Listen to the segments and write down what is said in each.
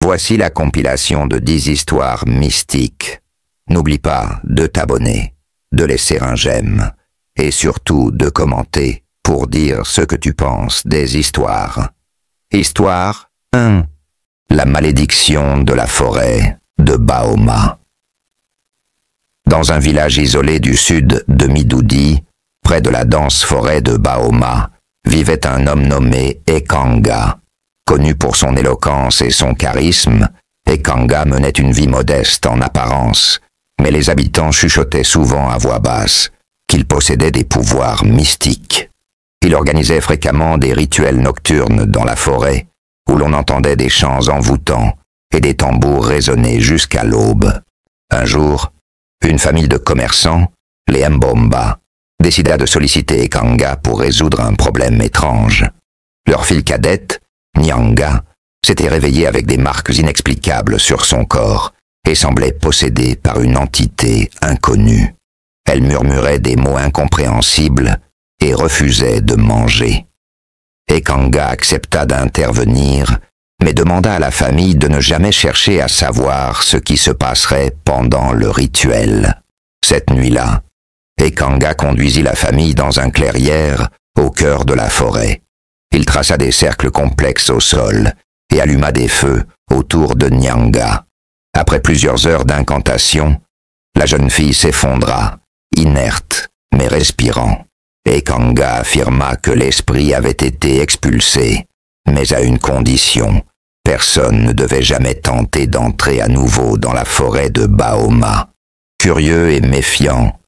Voici la compilation de 10 histoires mystiques. N'oublie pas de t'abonner, de laisser un j'aime et surtout de commenter pour dire ce que tu penses des histoires. Histoire 1. La malédiction de la forêt de Baoma. Dans un village isolé du sud de Midoudi, près de la dense forêt de Baoma, vivait un homme nommé Ekanga. Connu pour son éloquence et son charisme, Ekanga menait une vie modeste en apparence, mais les habitants chuchotaient souvent à voix basse qu'il possédait des pouvoirs mystiques. Il organisait fréquemment des rituels nocturnes dans la forêt, où l'on entendait des chants envoûtants et des tambours résonner jusqu'à l'aube. Un jour, une famille de commerçants, les Mbomba, décida de solliciter Ekanga pour résoudre un problème étrange. Leur fille cadette, Nyanga, s'était réveillée avec des marques inexplicables sur son corps et semblait possédée par une entité inconnue. Elle murmurait des mots incompréhensibles et refusait de manger. Ekanga accepta d'intervenir, mais demanda à la famille de ne jamais chercher à savoir ce qui se passerait pendant le rituel. Cette nuit-là, Ekanga conduisit la famille dans un clairière au cœur de la forêt. Il traça des cercles complexes au sol et alluma des feux autour de Nyanga. Après plusieurs heures d'incantation, la jeune fille s'effondra, inerte mais respirant. Ekanga affirma que l'esprit avait été expulsé, mais à une condition. Personne ne devait jamais tenter d'entrer à nouveau dans la forêt de Baoma. Curieux et méfiants,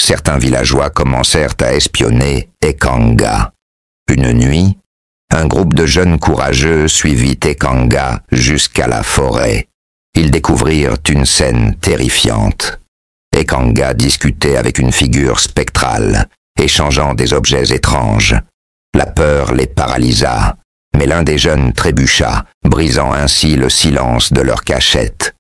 certains villageois commencèrent à espionner Ekanga. Une nuit, un groupe de jeunes courageux suivit Ekanga jusqu'à la forêt. Ils découvrirent une scène terrifiante. Ekanga discutait avec une figure spectrale, échangeant des objets étranges. La peur les paralysa, mais l'un des jeunes trébucha, brisant ainsi le silence de leur cachette.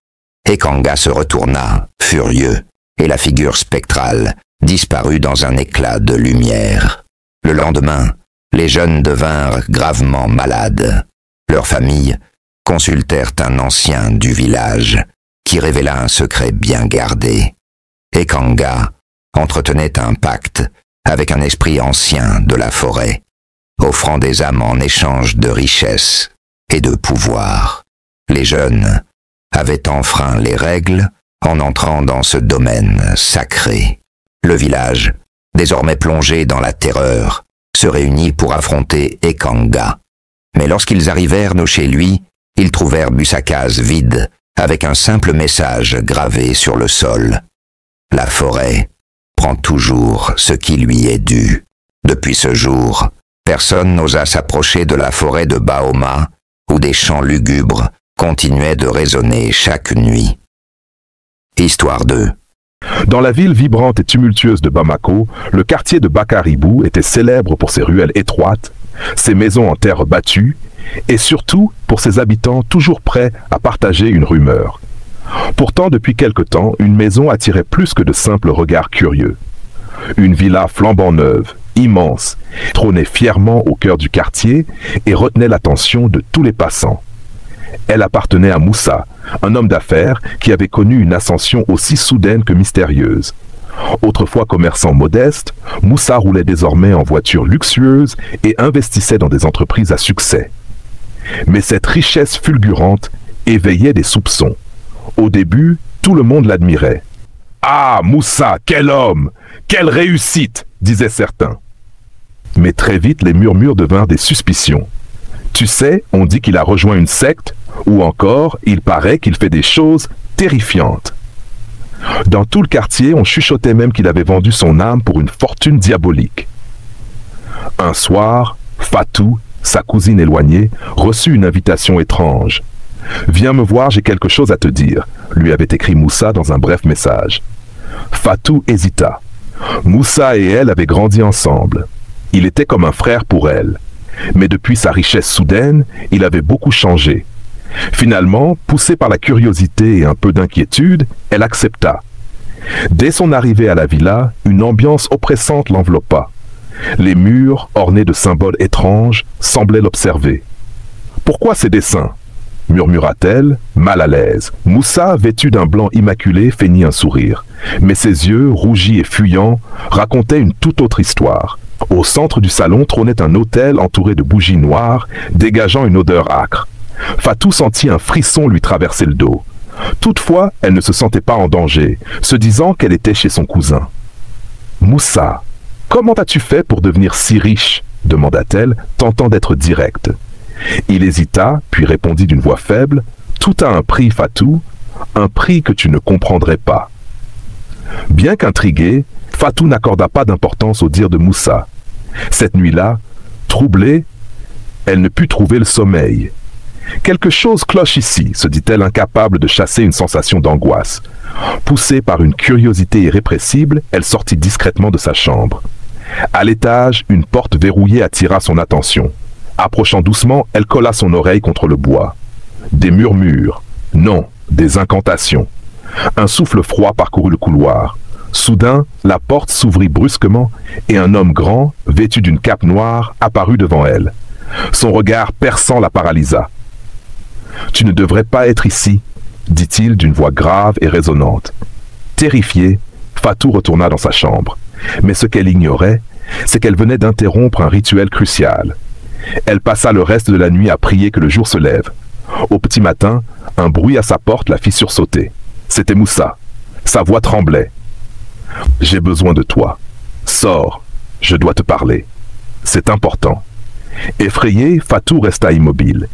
Ekanga se retourna, furieux, et la figure spectrale disparut dans un éclat de lumière. Le lendemain, les jeunes devinrent gravement malades. Leurs familles consultèrent un ancien du village, qui révéla un secret bien gardé. Ekanga entretenait un pacte avec un esprit ancien de la forêt, offrant des âmes en échange de richesses et de pouvoir. Les jeunes avaient enfreint les règles en entrant dans ce domaine sacré. Le village, désormais plongé dans la terreur, se réunit pour affronter Ekanga. Mais lorsqu'ils arrivèrent chez lui, ils trouvèrent Busakaz vide, avec un simple message gravé sur le sol. La forêt prend toujours ce qui lui est dû. Depuis ce jour, personne n'osa s'approcher de la forêt de Baoma, où des chants lugubres continuaient de résonner chaque nuit. Histoire 2. Dans la ville vibrante et tumultueuse de Bamako, le quartier de Bakaribou était célèbre pour ses ruelles étroites, ses maisons en terre battue, et surtout pour ses habitants toujours prêts à partager une rumeur. Pourtant, depuis quelque temps, une maison attirait plus que de simples regards curieux. Une villa flambant neuve, immense, trônait fièrement au cœur du quartier et retenait l'attention de tous les passants. Elle appartenait à Moussa, un homme d'affaires qui avait connu une ascension aussi soudaine que mystérieuse. Autrefois commerçant modeste, Moussa roulait désormais en voiture luxueuse et investissait dans des entreprises à succès. Mais cette richesse fulgurante éveillait des soupçons. Au début, tout le monde l'admirait. « Ah, Moussa, quel homme! Quelle réussite !» disaient certains. Mais très vite, les murmures devinrent des suspicions. « Tu sais, on dit qu'il a rejoint une secte, ou encore, il paraît qu'il fait des choses terrifiantes. » Dans tout le quartier, on chuchotait même qu'il avait vendu son âme pour une fortune diabolique. Un soir, Fatou, sa cousine éloignée, reçut une invitation étrange. « Viens me voir, j'ai quelque chose à te dire », lui avait écrit Moussa dans un bref message. Fatou hésita. Moussa et elle avaient grandi ensemble. Il était comme un frère pour elle. Mais depuis sa richesse soudaine, il avait beaucoup changé. Finalement, poussée par la curiosité et un peu d'inquiétude, elle accepta. Dès son arrivée à la villa, une ambiance oppressante l'enveloppa. Les murs, ornés de symboles étranges, semblaient l'observer. « Pourquoi ces dessins ? murmura-t-elle, mal à l'aise. Moussa, vêtu d'un blanc immaculé, feignit un sourire. Mais ses yeux, rougis et fuyants, racontaient une toute autre histoire. Au centre du salon trônait un autel entouré de bougies noires, dégageant une odeur âcre. Fatou sentit un frisson lui traverser le dos. Toutefois, elle ne se sentait pas en danger, se disant qu'elle était chez son cousin. « Moussa, comment as-tu fait pour devenir si riche ?» demanda-t-elle, tentant d'être directe. Il hésita, puis répondit d'une voix faible, « Tout a un prix, Fatou, un prix que tu ne comprendrais pas. » Bien qu'intriguée, Fatou n'accorda pas d'importance aux dires de Moussa. Cette nuit-là, troublée, elle ne put trouver le sommeil. « Quelque chose cloche ici, » se dit-elle, incapable de chasser une sensation d'angoisse. Poussée par une curiosité irrépressible, elle sortit discrètement de sa chambre. À l'étage, une porte verrouillée attira son attention. Approchant doucement, elle colla son oreille contre le bois. Des murmures, non, des incantations. Un souffle froid parcourut le couloir. Soudain, la porte s'ouvrit brusquement et un homme grand, vêtu d'une cape noire, apparut devant elle. Son regard perçant la paralysa. « Tu ne devrais pas être ici, » dit-il d'une voix grave et résonnante. Terrifiée, Fatou retourna dans sa chambre. Mais ce qu'elle ignorait, c'est qu'elle venait d'interrompre un rituel crucial. Elle passa le reste de la nuit à prier que le jour se lève. Au petit matin, un bruit à sa porte la fit sursauter. C'était Moussa. Sa voix tremblait. « J'ai besoin de toi. Sors, je dois te parler. C'est important. » Effrayée, Fatou resta immobile.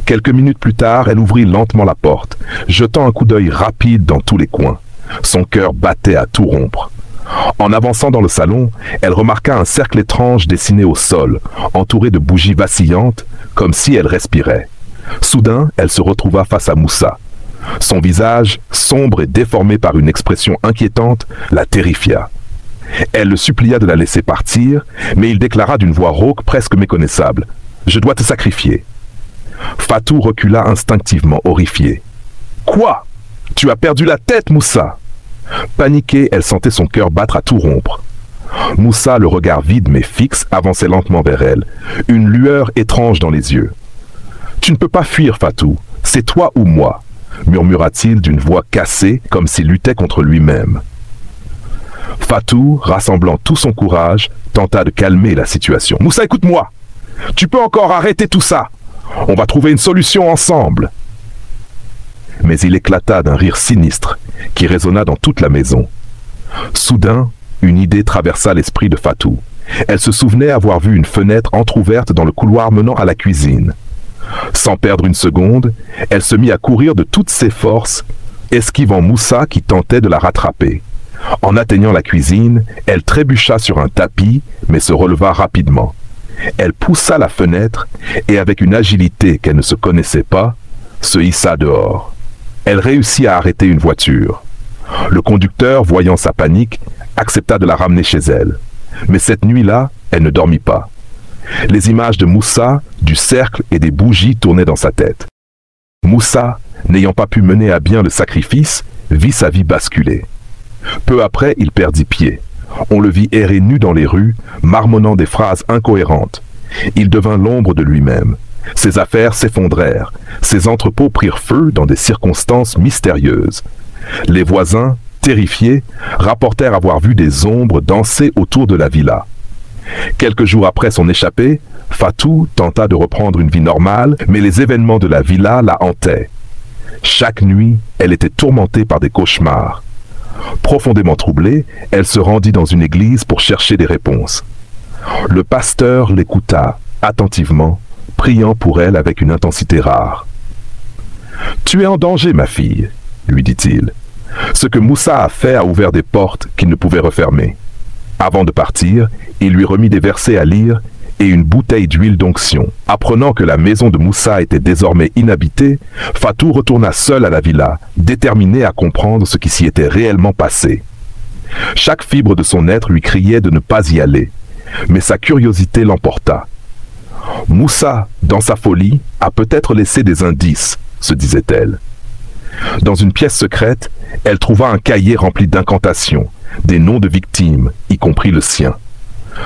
Quelques minutes plus tard, elle ouvrit lentement la porte, jetant un coup d'œil rapide dans tous les coins. Son cœur battait à tout rompre. En avançant dans le salon, elle remarqua un cercle étrange dessiné au sol, entouré de bougies vacillantes, comme si elle respirait. Soudain, elle se retrouva face à Moussa. Son visage, sombre et déformé par une expression inquiétante, la terrifia. Elle le supplia de la laisser partir, mais il déclara d'une voix rauque presque méconnaissable. « Je dois te sacrifier. » Fatou recula instinctivement, horrifiée. « Quoi? Tu as perdu la tête, Moussa !» Paniquée, elle sentait son cœur battre à tout rompre. Moussa, le regard vide mais fixe, avançait lentement vers elle, une lueur étrange dans les yeux. « Tu ne peux pas fuir, Fatou, c'est toi ou moi !» murmura-t-il d'une voix cassée, comme s'il luttait contre lui-même. Fatou, rassemblant tout son courage, tenta de calmer la situation. « Moussa, écoute-moi! Tu peux encore arrêter tout ça! On va trouver une solution ensemble !» Mais il éclata d'un rire sinistre qui résonna dans toute la maison. Soudain, une idée traversa l'esprit de Fatou. Elle se souvenait avoir vu une fenêtre entr'ouverte dans le couloir menant à la cuisine. Sans perdre une seconde, elle se mit à courir de toutes ses forces, esquivant Moussa qui tentait de la rattraper. En atteignant la cuisine, elle trébucha sur un tapis, mais se releva rapidement. Elle poussa la fenêtre et, avec une agilité qu'elle ne se connaissait pas, se hissa dehors. Elle réussit à arrêter une voiture. Le conducteur, voyant sa panique, accepta de la ramener chez elle. Mais cette nuit-là, elle ne dormit pas. Les images de Moussa, du cercle et des bougies tournaient dans sa tête. Moussa, n'ayant pas pu mener à bien le sacrifice, vit sa vie basculer. Peu après, il perdit pied. On le vit errer nu dans les rues, marmonnant des phrases incohérentes. Il devint l'ombre de lui-même. Ses affaires s'effondrèrent. Ses entrepôts prirent feu dans des circonstances mystérieuses. Les voisins, terrifiés, rapportèrent avoir vu des ombres danser autour de la villa. Quelques jours après son échappée, Fatou tenta de reprendre une vie normale, mais les événements de la villa la hantaient. Chaque nuit, elle était tourmentée par des cauchemars. Profondément troublée, elle se rendit dans une église pour chercher des réponses. Le pasteur l'écouta attentivement, priant pour elle avec une intensité rare. « Tu es en danger, ma fille, » lui dit-il. Ce que Moussa a fait a ouvert des portes qu'il ne pouvait refermer. Avant de partir, il lui remit des versets à lire et une bouteille d'huile d'onction. Apprenant que la maison de Moussa était désormais inhabitée, Fatou retourna seule à la villa, déterminée à comprendre ce qui s'y était réellement passé. Chaque fibre de son être lui criait de ne pas y aller, mais sa curiosité l'emporta. Moussa, dans sa folie, a peut-être laissé des indices, se disait-elle. Dans une pièce secrète, elle trouva un cahier rempli d'incantations, des noms de victimes, y compris le sien,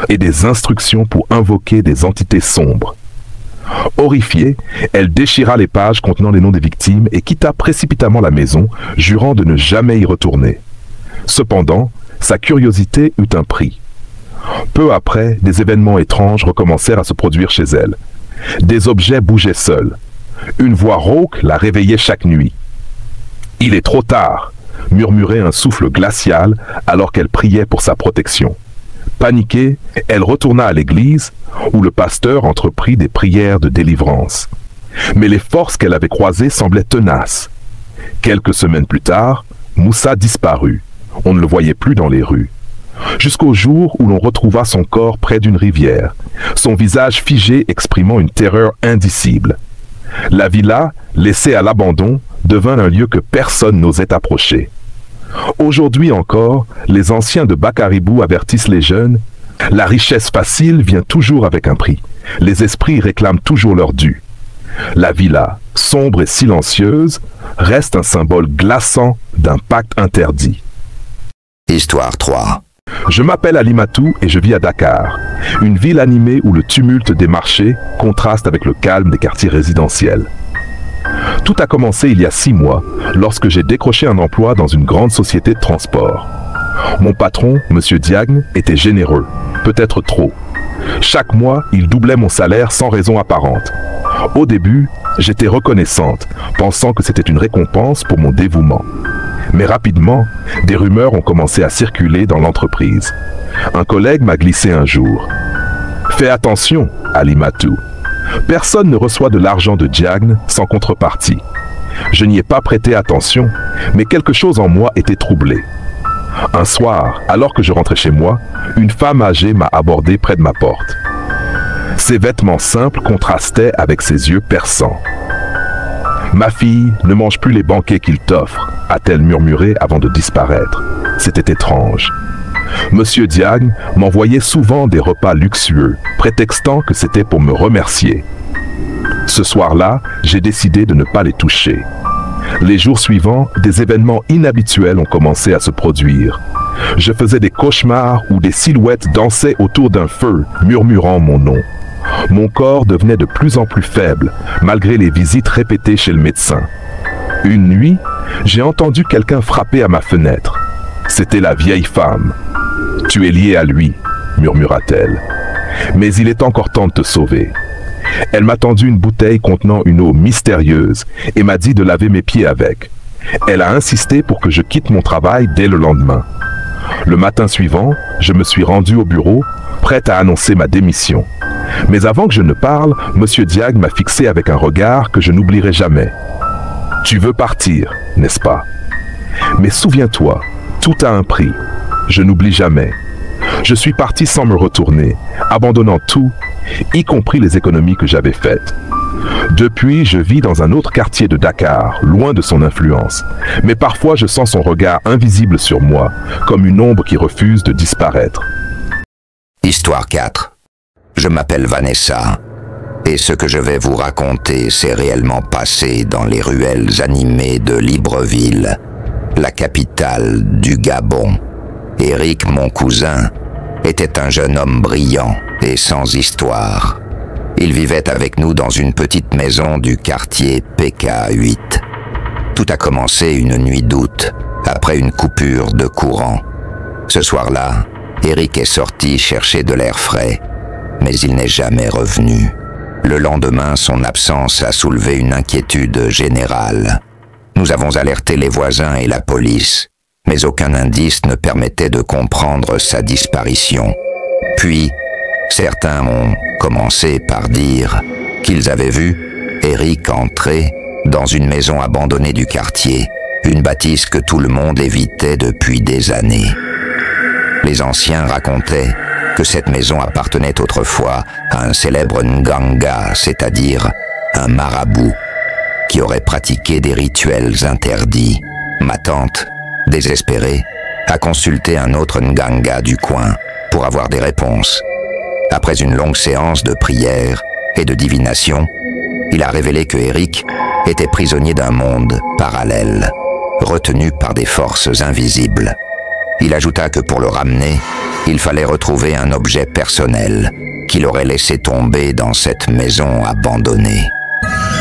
et des instructions pour invoquer des entités sombres. Horrifiée, elle déchira les pages contenant les noms des victimes et quitta précipitamment la maison, jurant de ne jamais y retourner. Cependant, sa curiosité eut un prix. Peu après, des événements étranges recommencèrent à se produire chez elle. Des objets bougeaient seuls. Une voix rauque la réveillait chaque nuit. « Il est trop tard !» murmurait un souffle glacial alors qu'elle priait pour sa protection. Paniquée, elle retourna à l'église où le pasteur entreprit des prières de délivrance. Mais les forces qu'elle avait croisées semblaient tenaces. Quelques semaines plus tard, Moussa disparut. On ne le voyait plus dans les rues. Jusqu'au jour où l'on retrouva son corps près d'une rivière, son visage figé exprimant une terreur indicible. La villa, laissée à l'abandon, devint un lieu que personne n'osait approcher. Aujourd'hui encore, les anciens de Bakaribou avertissent les jeunes. La richesse facile vient toujours avec un prix. Les esprits réclament toujours leur dû. La villa, sombre et silencieuse, reste un symbole glaçant d'un pacte interdit. Histoire 3. Je m'appelle Alimatou et je vis à Dakar, une ville animée où le tumulte des marchés contraste avec le calme des quartiers résidentiels. Tout a commencé il y a 6 mois, lorsque j'ai décroché un emploi dans une grande société de transport. Mon patron, M. Diagne, était généreux, peut-être trop. Chaque mois, il doublait mon salaire sans raison apparente. Au début, j'étais reconnaissante, pensant que c'était une récompense pour mon dévouement. Mais rapidement, des rumeurs ont commencé à circuler dans l'entreprise. Un collègue m'a glissé un jour. « Fais attention, Alimatou. Personne ne reçoit de l'argent de Diagne sans contrepartie. » Je n'y ai pas prêté attention, mais quelque chose en moi était troublé. Un soir, alors que je rentrais chez moi, une femme âgée m'a abordé près de ma porte. Ses vêtements simples contrastaient avec ses yeux perçants. « Ma fille, ne mange plus les banquets qu'il t'offre », a-t-elle murmuré avant de disparaître. C'était étrange. Monsieur Diagne m'envoyait souvent des repas luxueux, prétextant que c'était pour me remercier. Ce soir-là, j'ai décidé de ne pas les toucher. Les jours suivants, des événements inhabituels ont commencé à se produire. Je faisais des cauchemars où des silhouettes dansaient autour d'un feu, murmurant mon nom. Mon corps devenait de plus en plus faible, malgré les visites répétées chez le médecin. Une nuit, j'ai entendu quelqu'un frapper à ma fenêtre. C'était la vieille femme. « Tu es lié à lui », murmura-t-elle. « Mais il est encore temps de te sauver. » Elle m'a tendu une bouteille contenant une eau mystérieuse et m'a dit de laver mes pieds avec. Elle a insisté pour que je quitte mon travail dès le lendemain. Le matin suivant, je me suis rendu au bureau, prête à annoncer ma démission. Mais avant que je ne parle, M. Diagne m'a fixé avec un regard que je n'oublierai jamais. « Tu veux partir, n'est-ce pas? Mais souviens-toi, tout a un prix. Je n'oublie jamais. Je suis parti sans me retourner, abandonnant tout, y compris les économies que j'avais faites. Depuis, je vis dans un autre quartier de Dakar, loin de son influence. Mais parfois, je sens son regard invisible sur moi, comme une ombre qui refuse de disparaître. Histoire 4. Je m'appelle Vanessa, et ce que je vais vous raconter s'est réellement passé dans les ruelles animées de Libreville, la capitale du Gabon. Eric, mon cousin, était un jeune homme brillant et sans histoire. Il vivait avec nous dans une petite maison du quartier PK8. Tout a commencé une nuit d'août, après une coupure de courant. Ce soir-là, Eric est sorti chercher de l'air frais, mais il n'est jamais revenu. Le lendemain, son absence a soulevé une inquiétude générale. Nous avons alerté les voisins et la police, mais aucun indice ne permettait de comprendre sa disparition. Puis, certains ont commencé par dire qu'ils avaient vu Eric entrer dans une maison abandonnée du quartier, une bâtisse que tout le monde évitait depuis des années. Les anciens racontaient que cette maison appartenait autrefois à un célèbre Nganga, c'est-à-dire un marabout, qui aurait pratiqué des rituels interdits. Ma tante, désespérée, a consulté un autre Nganga du coin pour avoir des réponses. Après une longue séance de prières et de divination, il a révélé que Eric était prisonnier d'un monde parallèle, retenu par des forces invisibles. Il ajouta que pour le ramener, il fallait retrouver un objet personnel, qu'il aurait laissé tomber dans cette maison abandonnée.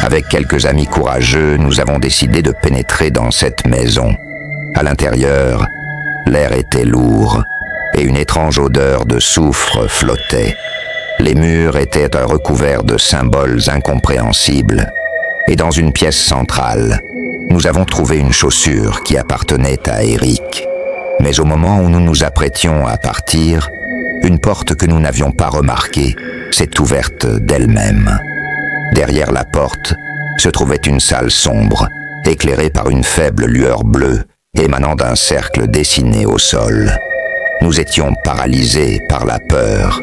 Avec quelques amis courageux, nous avons décidé de pénétrer dans cette maison. À l'intérieur, l'air était lourd et une étrange odeur de soufre flottait. Les murs étaient recouverts de symboles incompréhensibles. Et dans une pièce centrale, nous avons trouvé une chaussure qui appartenait à Eric. Mais au moment où nous nous apprêtions à partir, une porte que nous n'avions pas remarquée s'est ouverte d'elle-même. Derrière la porte se trouvait une salle sombre, éclairée par une faible lueur bleue émanant d'un cercle dessiné au sol. Nous étions paralysés par la peur,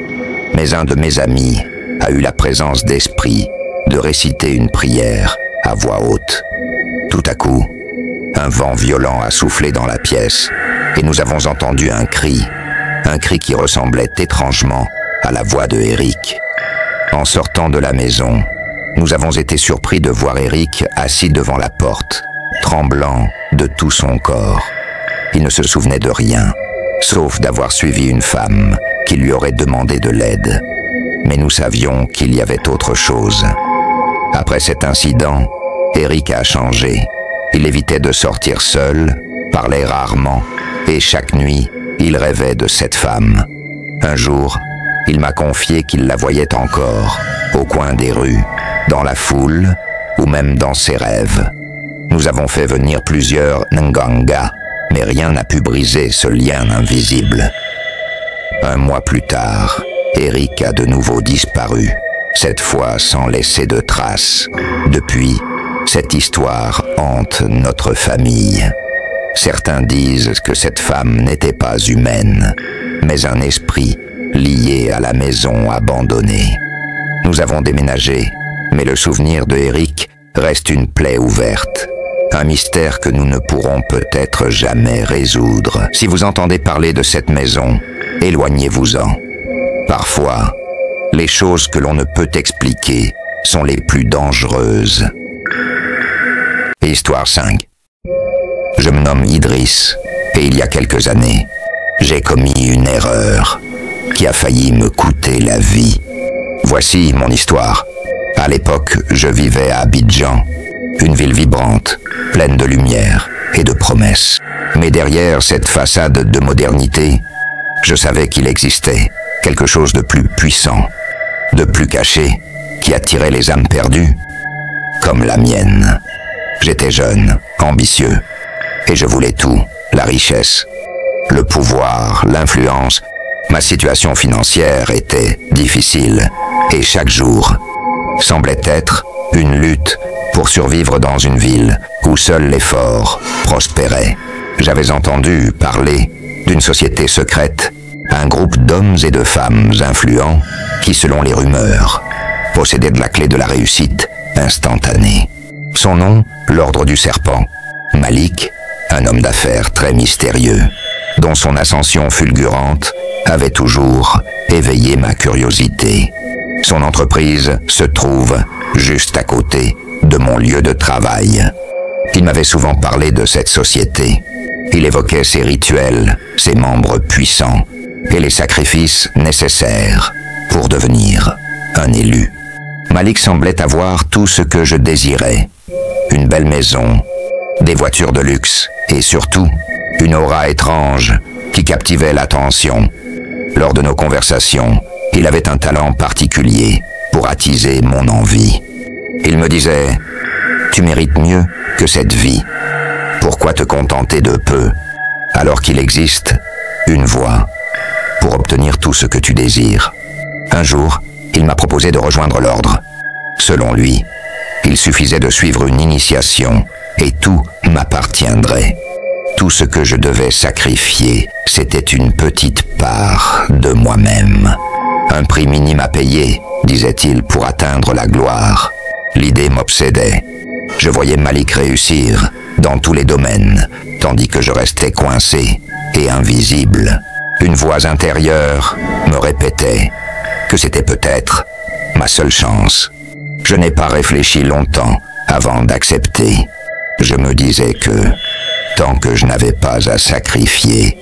mais un de mes amis a eu la présence d'esprit de réciter une prière à voix haute. Tout à coup, un vent violent a soufflé dans la pièce et nous avons entendu un cri qui ressemblait étrangement à la voix de Eric. En sortant de la maison, nous avons été surpris de voir Eric assis devant la porte, tremblant de tout son corps. Il ne se souvenait de rien, sauf d'avoir suivi une femme qui lui aurait demandé de l'aide. Mais nous savions qu'il y avait autre chose. Après cet incident, Eric a changé. Il évitait de sortir seul, parlait rarement, et chaque nuit, il rêvait de cette femme. Un jour, il m'a confié qu'il la voyait encore, au coin des rues, dans la foule, ou même dans ses rêves. Nous avons fait venir plusieurs Nganga, mais rien n'a pu briser ce lien invisible. Un mois plus tard, Eric a de nouveau disparu, cette fois sans laisser de traces. Depuis, cette histoire hante notre famille. Certains disent que cette femme n'était pas humaine, mais un esprit lié à la maison abandonnée. Nous avons déménagé, mais le souvenir de Eric reste une plaie ouverte. Un mystère que nous ne pourrons peut-être jamais résoudre. Si vous entendez parler de cette maison, éloignez-vous-en. Parfois, les choses que l'on ne peut expliquer sont les plus dangereuses. Histoire 5. Je me nomme Idriss, et il y a quelques années, j'ai commis une erreur qui a failli me coûter la vie. Voici mon histoire. À l'époque, je vivais à Abidjan, une ville vibrante, pleine de lumière et de promesses. Mais derrière cette façade de modernité, je savais qu'il existait quelque chose de plus puissant, de plus caché, qui attirait les âmes perdues, comme la mienne. J'étais jeune, ambitieux, et je voulais tout, la richesse, le pouvoir, l'influence. Ma situation financière était difficile, et chaque jour semblait être une lutte pour survivre dans une ville où seul l'effort prospérait. J'avais entendu parler d'une société secrète, un groupe d'hommes et de femmes influents qui, selon les rumeurs, possédaient de la clé de la réussite instantanée. Son nom, l'Ordre du Serpent. Malik, un homme d'affaires très mystérieux, dont son ascension fulgurante avait toujours éveillé ma curiosité. Son entreprise se trouve juste à côté de mon lieu de travail. Il m'avait souvent parlé de cette société. Il évoquait ses rituels, ses membres puissants et les sacrifices nécessaires pour devenir un élu. Malik semblait avoir tout ce que je désirais. Une belle maison, des voitures de luxe et surtout une aura étrange qui captivait l'attention. Lors de nos conversations, il avait un talent particulier pour attiser mon envie. Il me disait « Tu mérites mieux que cette vie. Pourquoi te contenter de peu, alors qu'il existe une voie pour obtenir tout ce que tu désires ?» Un jour, il m'a proposé de rejoindre l'ordre. Selon lui, il suffisait de suivre une initiation et tout m'appartiendrait. Tout ce que je devais sacrifier, c'était une petite part de moi-même. Un prix minime à payer, disait-il, pour atteindre la gloire. L'idée m'obsédait. Je voyais Malik réussir dans tous les domaines, tandis que je restais coincé et invisible. Une voix intérieure me répétait que c'était peut-être ma seule chance. Je n'ai pas réfléchi longtemps avant d'accepter. Je me disais que, tant que je n'avais pas à sacrifier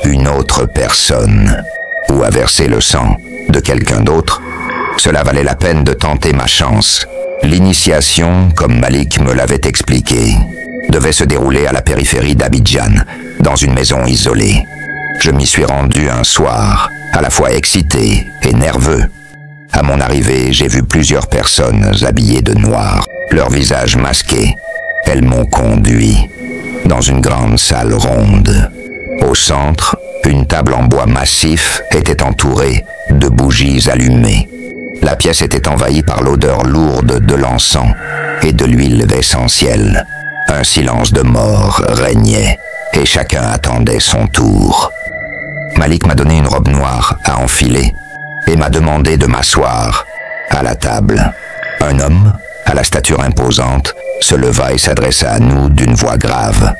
une autre personne ou à verser le sang de quelqu'un d'autre, cela valait la peine de tenter ma chance. L'initiation, comme Malik me l'avait expliqué, devait se dérouler à la périphérie d'Abidjan, dans une maison isolée. Je m'y suis rendu un soir, à la fois excité et nerveux. À mon arrivée, j'ai vu plusieurs personnes habillées de noir, leurs visages masqués. Elles m'ont conduit dans une grande salle ronde. Au centre, une table en bois massif était entourée de bougies allumées. La pièce était envahie par l'odeur lourde de l'encens et de l'huile essentielle. Un silence de mort régnait et chacun attendait son tour. Malik m'a donné une robe noire à enfiler et m'a demandé de m'asseoir à la table. Un homme, à la stature imposante, se leva et s'adressa à nous d'une voix grave.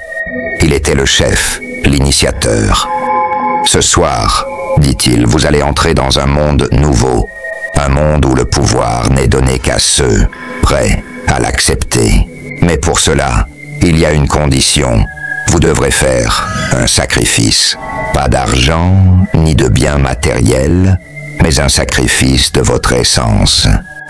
Il était le chef, l'initiateur. « Ce soir, dit-il, vous allez entrer dans un monde nouveau, un monde où le pouvoir n'est donné qu'à ceux prêts à l'accepter. Mais pour cela, il y a une condition. Vous devrez faire un sacrifice. Pas d'argent, ni de biens matériels, mais un sacrifice de votre essence.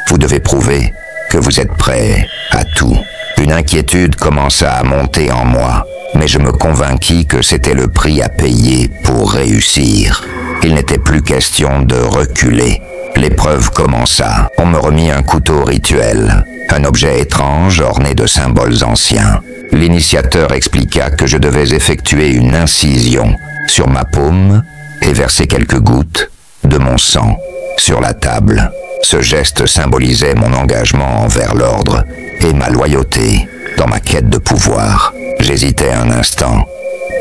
Vous devez prouver que vous êtes prêt à tout. » Une inquiétude commença à monter en moi, mais je me convainquis que c'était le prix à payer pour réussir. Il n'était plus question de reculer. L'épreuve commença. On me remit un couteau rituel, un objet étrange orné de symboles anciens. L'initiateur expliqua que je devais effectuer une incision sur ma paume et verser quelques gouttes de mon sang sur la table. Ce geste symbolisait mon engagement envers l'ordre et ma loyauté dans ma quête de pouvoir. J'hésitais un instant,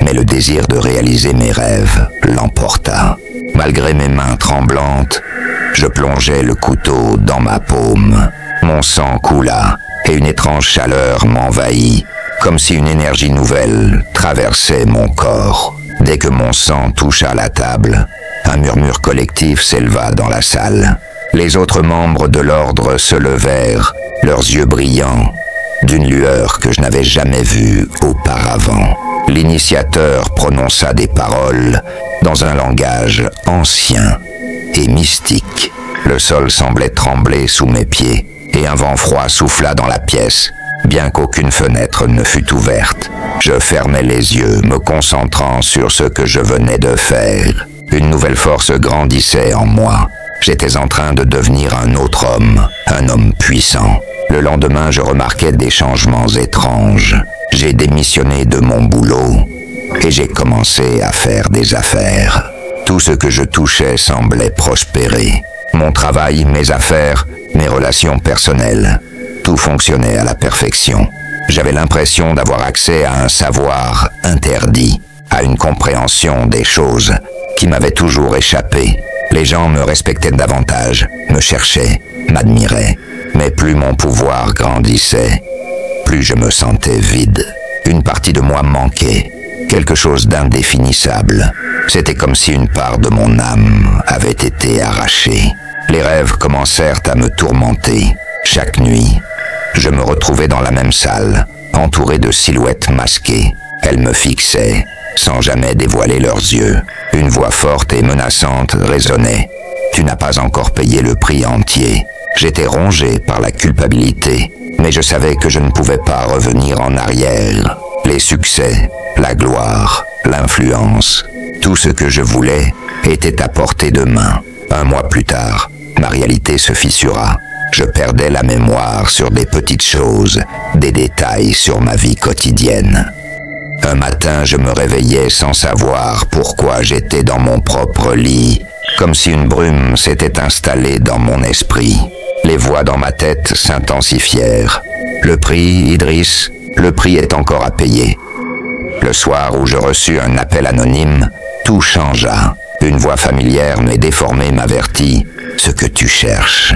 mais le désir de réaliser mes rêves l'emporta. Malgré mes mains tremblantes, je plongeai le couteau dans ma paume. Mon sang coula et une étrange chaleur m'envahit, comme si une énergie nouvelle traversait mon corps. Dès que mon sang toucha la table, un murmure collectif s'éleva dans la salle. Les autres membres de l'ordre se levèrent, leurs yeux brillants, d'une lueur que je n'avais jamais vue auparavant. L'initiateur prononça des paroles dans un langage ancien et mystique. Le sol semblait trembler sous mes pieds et un vent froid souffla dans la pièce, bien qu'aucune fenêtre ne fût ouverte. Je fermais les yeux, me concentrant sur ce que je venais de faire. Une nouvelle force grandissait en moi. J'étais en train de devenir un autre homme, un homme puissant. Le lendemain, je remarquais des changements étranges. J'ai démissionné de mon boulot et j'ai commencé à faire des affaires. Tout ce que je touchais semblait prospérer. Mon travail, mes affaires, mes relations personnelles, tout fonctionnait à la perfection. J'avais l'impression d'avoir accès à un savoir interdit, à une compréhension des choses qui m'avait toujours échappé. Les gens me respectaient davantage, me cherchaient, m'admiraient. Mais plus mon pouvoir grandissait, plus je me sentais vide. Une partie de moi manquait, quelque chose d'indéfinissable. C'était comme si une part de mon âme avait été arrachée. Les rêves commencèrent à me tourmenter. Chaque nuit, je me retrouvais dans la même salle, entouré de silhouettes masquées. Elles me fixaient, sans jamais dévoiler leurs yeux. Une voix forte et menaçante résonnait. « Tu n'as pas encore payé le prix entier. » J'étais rongé par la culpabilité, mais je savais que je ne pouvais pas revenir en arrière. Les succès, la gloire, l'influence, tout ce que je voulais était à portée de main. Un mois plus tard, ma réalité se fissura. Je perdais la mémoire sur des petites choses, des détails sur ma vie quotidienne. Un matin, je me réveillais sans savoir pourquoi j'étais dans mon propre lit, comme si une brume s'était installée dans mon esprit. Les voix dans ma tête s'intensifièrent. Le prix, Idriss, le prix est encore à payer. Le soir où je reçus un appel anonyme, tout changea. Une voix familière mais déformée m'avertit « Ce que tu cherches,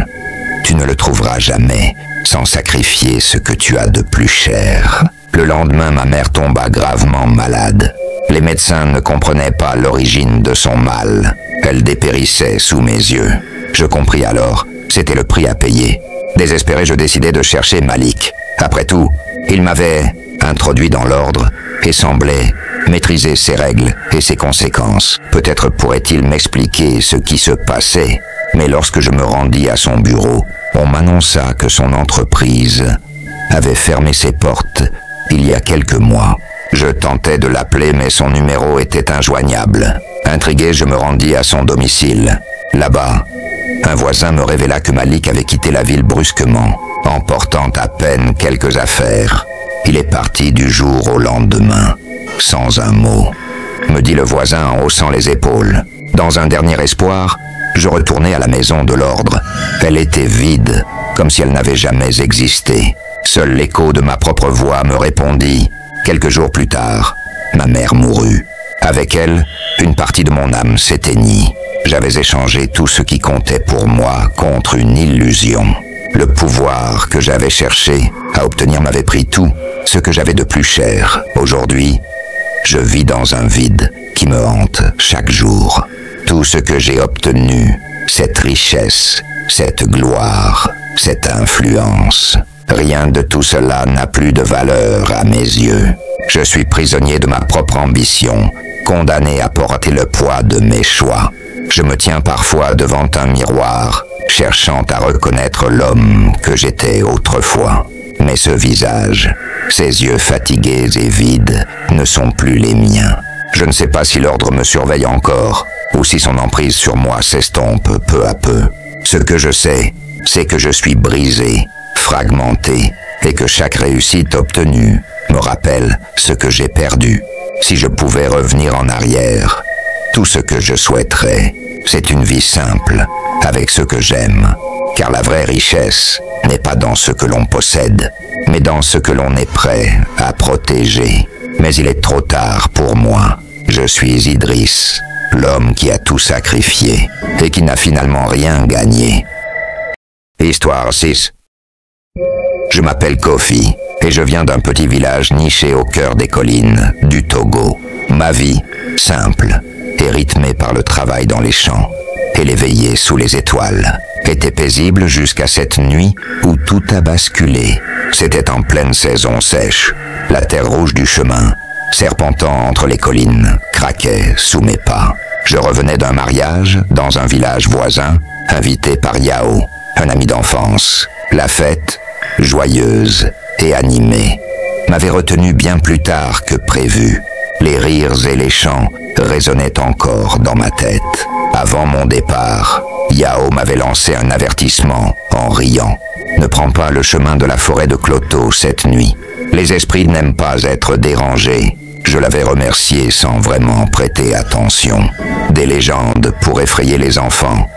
tu ne le trouveras jamais sans sacrifier ce que tu as de plus cher. » Le lendemain, ma mère tomba gravement malade. Les médecins ne comprenaient pas l'origine de son mal. Elle dépérissait sous mes yeux. Je compris alors, c'était le prix à payer. Désespéré, je décidai de chercher Malik. Après tout, il m'avait introduit dans l'ordre et semblait maîtriser ses règles et ses conséquences. Peut-être pourrait-il m'expliquer ce qui se passait. Mais lorsque je me rendis à son bureau, on m'annonça que son entreprise avait fermé ses portes il y a quelques mois. Je tentais de l'appeler, mais son numéro était injoignable. Intrigué, je me rendis à son domicile. Là-bas, un voisin me révéla que Malik avait quitté la ville brusquement, emportant à peine quelques affaires. Il est parti du jour au lendemain, sans un mot, me dit le voisin en haussant les épaules. Dans un dernier espoir, je retournai à la maison de l'ordre. Elle était vide, comme si elle n'avait jamais existé. Seul l'écho de ma propre voix me répondit. Quelques jours plus tard, ma mère mourut. Avec elle, une partie de mon âme s'éteignit. J'avais échangé tout ce qui comptait pour moi contre une illusion. Le pouvoir que j'avais cherché à obtenir m'avait pris tout ce que j'avais de plus cher. Aujourd'hui, je vis dans un vide qui me hante chaque jour. Tout ce que j'ai obtenu, cette richesse, cette gloire, cette influence, rien de tout cela n'a plus de valeur à mes yeux. Je suis prisonnier de ma propre ambition, condamné à porter le poids de mes choix. Je me tiens parfois devant un miroir, cherchant à reconnaître l'homme que j'étais autrefois. Mais ce visage, ces yeux fatigués et vides, ne sont plus les miens. Je ne sais pas si l'ordre me surveille encore, ou si son emprise sur moi s'estompe peu à peu. Ce que je sais, c'est que je suis brisé, fragmenté, et que chaque réussite obtenue me rappelle ce que j'ai perdu. Si je pouvais revenir en arrière, tout ce que je souhaiterais, c'est une vie simple, avec ce que j'aime, car la vraie richesse n'est pas dans ce que l'on possède, mais dans ce que l'on est prêt à protéger. Mais il est trop tard pour moi. Je suis Idriss, l'homme qui a tout sacrifié et qui n'a finalement rien gagné. Histoire 6. Je m'appelle Kofi et je viens d'un petit village niché au cœur des collines du Togo. Ma vie, simple et rythmée par le travail dans les champs et les veillées sous les étoiles, était paisible jusqu'à cette nuit où tout a basculé. C'était en pleine saison sèche. La terre rouge du chemin, serpentant entre les collines, craquait sous mes pas. Je revenais d'un mariage dans un village voisin, invité par Yao, un ami d'enfance. La fête, joyeuse et animée, m'avait retenu bien plus tard que prévu. Les rires et les chants résonnaient encore dans ma tête. Avant mon départ, Yao m'avait lancé un avertissement en riant. Ne prends pas le chemin de la forêt de Cloto cette nuit. Les esprits n'aiment pas être dérangés. Je l'avais remercié sans vraiment prêter attention. Des légendes pour effrayer les enfants,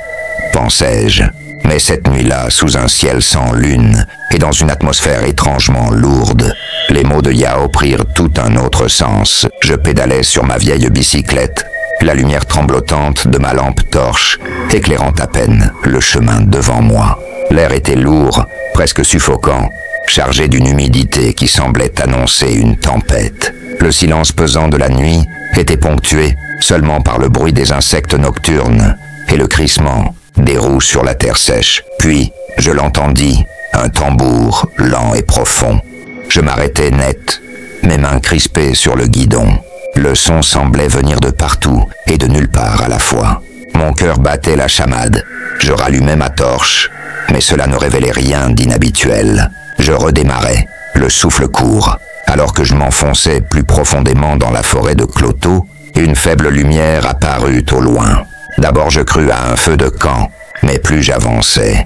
pensais-je. Mais cette nuit-là, sous un ciel sans lune et dans une atmosphère étrangement lourde, les mots de Yao prirent tout un autre sens. Je pédalais sur ma vieille bicyclette, la lumière tremblotante de ma lampe torche éclairant à peine le chemin devant moi. L'air était lourd, presque suffocant, chargé d'une humidité qui semblait annoncer une tempête. Le silence pesant de la nuit était ponctué seulement par le bruit des insectes nocturnes et le crissement des roues sur la terre sèche. Puis, je l'entendis, un tambour lent et profond. Je m'arrêtai net, mes mains crispées sur le guidon. Le son semblait venir de partout et de nulle part à la fois. Mon cœur battait la chamade. Je rallumai ma torche, mais cela ne révélait rien d'inhabituel. Je redémarrai, le souffle court, alors que je m'enfonçais plus profondément dans la forêt de Cloto, une faible lumière apparut au loin. D'abord je crus à un feu de camp, mais plus j'avançais,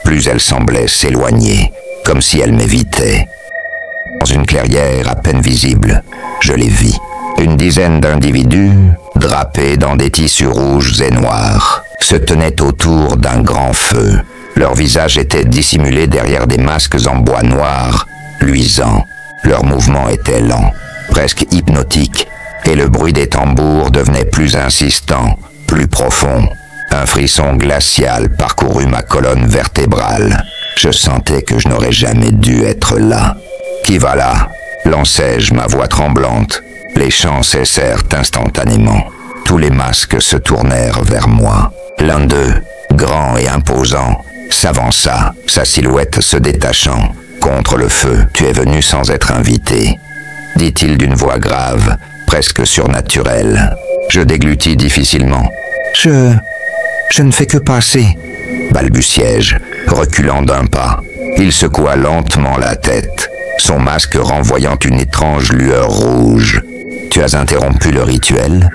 plus elle semblait s'éloigner, comme si elle m'évitait. Dans une clairière à peine visible, je les vis. Une dizaine d'individus, drapés dans des tissus rouges et noirs, se tenaient autour d'un grand feu. Leurs visages étaient dissimulés derrière des masques en bois noir, luisants. Leurs mouvements étaient lents, presque hypnotiques, et le bruit des tambours devenait plus insistant, plus profond. Un frisson glacial parcourut ma colonne vertébrale. Je sentais que je n'aurais jamais dû être là. « Qui va là ?» lançai-je, ma voix tremblante. Les chants cessèrent instantanément. Tous les masques se tournèrent vers moi. L'un d'eux, grand et imposant, s'avança, sa silhouette se détachant. Contre le feu, tu es venu sans être invité, dit-il d'une voix grave, presque surnaturelle. Je déglutis difficilement. Je ne fais que passer, balbutiai-je, reculant d'un pas. Il secoua lentement la tête, son masque renvoyant une étrange lueur rouge. Tu as interrompu le rituel?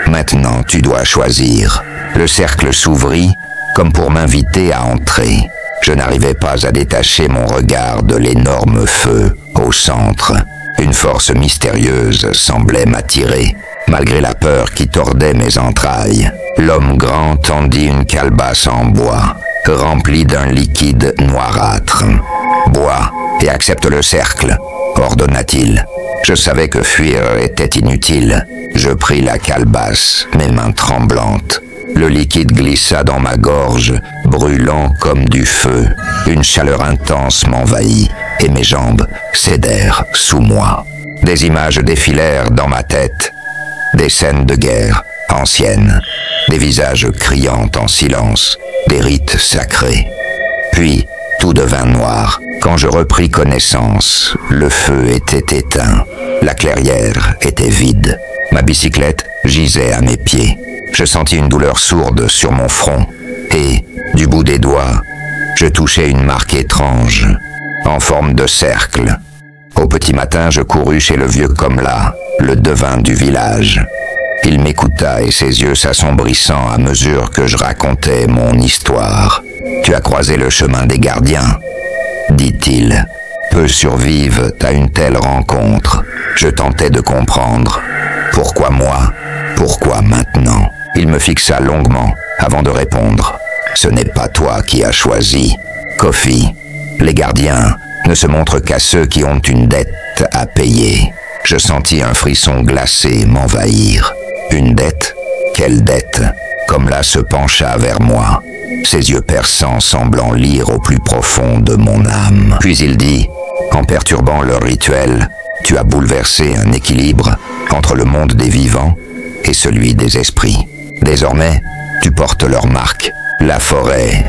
Maintenant, tu dois choisir. Le cercle s'ouvrit, comme pour m'inviter à entrer. Je n'arrivais pas à détacher mon regard de l'énorme feu au centre. Une force mystérieuse semblait m'attirer, malgré la peur qui tordait mes entrailles. L'homme grand tendit une calebasse en bois, remplie d'un liquide noirâtre. « Bois et accepte le cercle », ordonna-t-il. Je savais que fuir était inutile. Je pris la calebasse, mes mains tremblantes. Le liquide glissa dans ma gorge, brûlant comme du feu. Une chaleur intense m'envahit et mes jambes cédèrent sous moi. Des images défilèrent dans ma tête. Des scènes de guerre anciennes, des visages criant en silence, des rites sacrés. Puis, tout devint noir. Quand je repris connaissance, le feu était éteint. La clairière était vide. Ma bicyclette gisait à mes pieds. Je sentis une douleur sourde sur mon front et, du bout des doigts, je touchais une marque étrange, en forme de cercle. Au petit matin, je courus chez le vieux Komla, le devin du village. Il m'écouta et ses yeux s'assombrissant à mesure que je racontais mon histoire. « Tu as croisé le chemin des gardiens », dit-il. « Peu survivent à une telle rencontre. » Je tentais de comprendre. Pourquoi moi? Pourquoi maintenant? Il me fixa longuement avant de répondre. « Ce n'est pas toi qui as choisi, Kofi. Les gardiens ne se montrent qu'à ceux qui ont une dette à payer. » Je sentis un frisson glacé m'envahir. Une dette? Quelle dette? Komla se pencha vers moi, ses yeux perçants semblant lire au plus profond de mon âme. Puis il dit, en perturbant leur rituel, « Tu as bouleversé un équilibre entre le monde des vivants et celui des esprits. Désormais, tu portes leur marque, la forêt.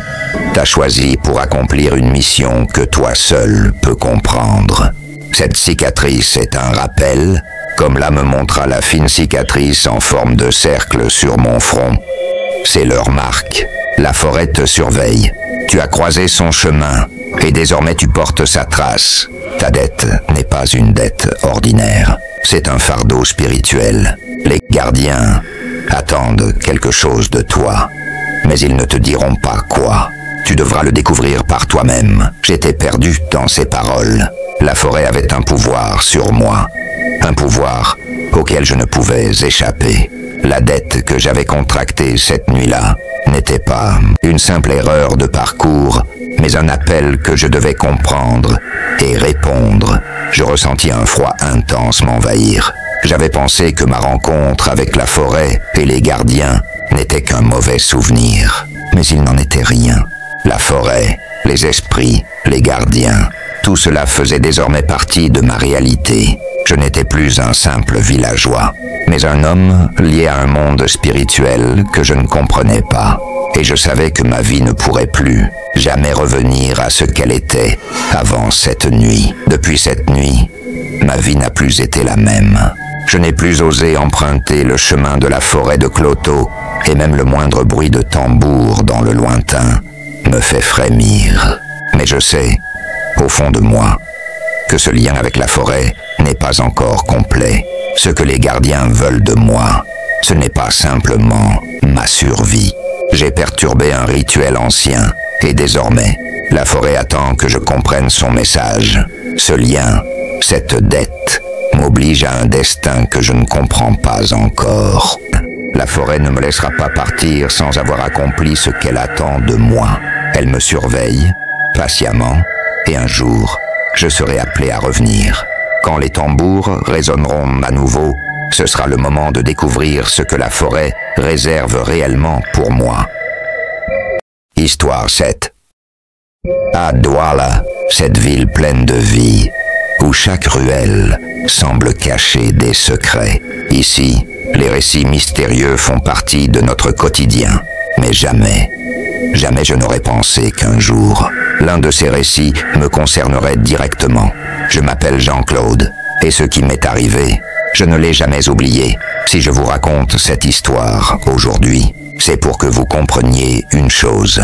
T'as choisi pour accomplir une mission que toi seul peux comprendre. Cette cicatrice est un rappel, comme là me montra la fine cicatrice en forme de cercle sur mon front. C'est leur marque. La forêt te surveille. Tu as croisé son chemin et désormais tu portes sa trace. Ta dette n'est pas une dette ordinaire. C'est un fardeau spirituel. Les gardiens attendent quelque chose de toi, mais ils ne te diront pas quoi. Tu devras le découvrir par toi-même. J'étais perdu dans ces paroles. La forêt avait un pouvoir sur moi, un pouvoir auquel je ne pouvais échapper. La dette que j'avais contractée cette nuit-là n'était pas une simple erreur de parcours, mais un appel que je devais comprendre et répondre. Je ressentis un froid intense m'envahir. J'avais pensé que ma rencontre avec la forêt et les gardiens n'était qu'un mauvais souvenir, mais il n'en était rien. La forêt, les esprits, les gardiens, tout cela faisait désormais partie de ma réalité. Je n'étais plus un simple villageois, mais un homme lié à un monde spirituel que je ne comprenais pas. Et je savais que ma vie ne pourrait plus jamais revenir à ce qu'elle était avant cette nuit. Depuis cette nuit, ma vie n'a plus été la même. Je n'ai plus osé emprunter le chemin de la forêt de Cloto, et même le moindre bruit de tambour dans le lointain me fait frémir. Mais je sais, au fond de moi, que ce lien avec la forêt n'est pas encore complet. Ce que les gardiens veulent de moi, ce n'est pas simplement ma survie. J'ai perturbé un rituel ancien, et désormais, la forêt attend que je comprenne son message. Ce lien, cette dette, m'oblige à un destin que je ne comprends pas encore. La forêt ne me laissera pas partir sans avoir accompli ce qu'elle attend de moi. Elle me surveille, patiemment, et un jour, je serai appelé à revenir. Quand les tambours résonneront à nouveau, ce sera le moment de découvrir ce que la forêt réserve réellement pour moi. Histoire 7. À Douala, cette ville pleine de vie, où chaque ruelle semble cacher des secrets. Ici, les récits mystérieux font partie de notre quotidien. Mais jamais je n'aurais pensé qu'un jour, l'un de ces récits me concernerait directement. Je m'appelle Jean-Claude, et ce qui m'est arrivé, je ne l'ai jamais oublié. Si je vous raconte cette histoire aujourd'hui, c'est pour que vous compreniez une chose.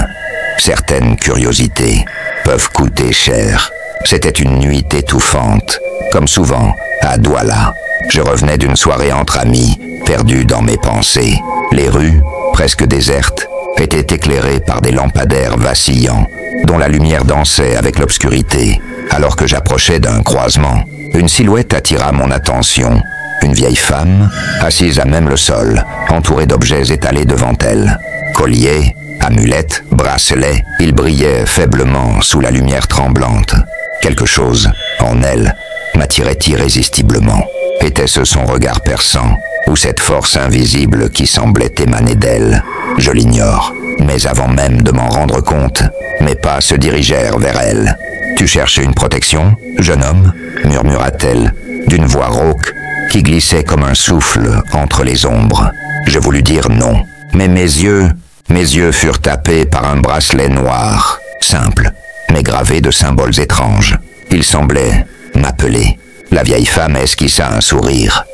Certaines curiosités peuvent coûter cher. C'était une nuit étouffante, comme souvent, à Douala. Je revenais d'une soirée entre amis, perdu dans mes pensées. Les rues, presque désertes, étaient éclairées par des lampadaires vacillants, dont la lumière dansait avec l'obscurité. Alors que j'approchais d'un croisement, une silhouette attira mon attention. Une vieille femme, assise à même le sol, entourée d'objets étalés devant elle. Collier, amulette, bracelet, ils brillaient faiblement sous la lumière tremblante. Quelque chose, en elle, m'attirait irrésistiblement. Était-ce son regard perçant, ou cette force invisible qui semblait émaner d'elle? Je l'ignore, mais avant même de m'en rendre compte, mes pas se dirigèrent vers elle. « Tu cherches une protection, jeune homme ?» murmura-t-elle, d'une voix rauque, qui glissait comme un souffle entre les ombres. Je voulus dire non, mais mes yeux furent tapés par un bracelet noir, simple, mais gravé de symboles étranges. Il semblait m'appeler. La vieille femme esquissa un sourire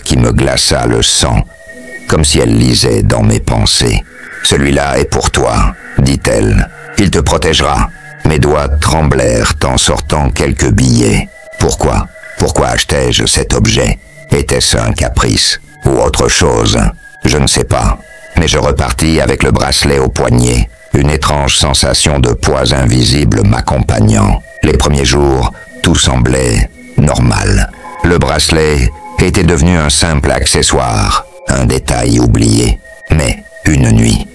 qui me glaça le sang, comme si elle lisait dans mes pensées. « Celui-là est pour toi, dit-elle. Il te protégera. » Mes doigts tremblèrent en sortant quelques billets. Pourquoi achetais-je cet objet? Était-ce un caprice ou autre chose? Je ne sais pas, mais je repartis avec le bracelet au poignet, une étrange sensation de poids invisible m'accompagnant. Les premiers jours, tout semblait normal. Le bracelet était devenu un simple accessoire, un détail oublié. Mais une nuit,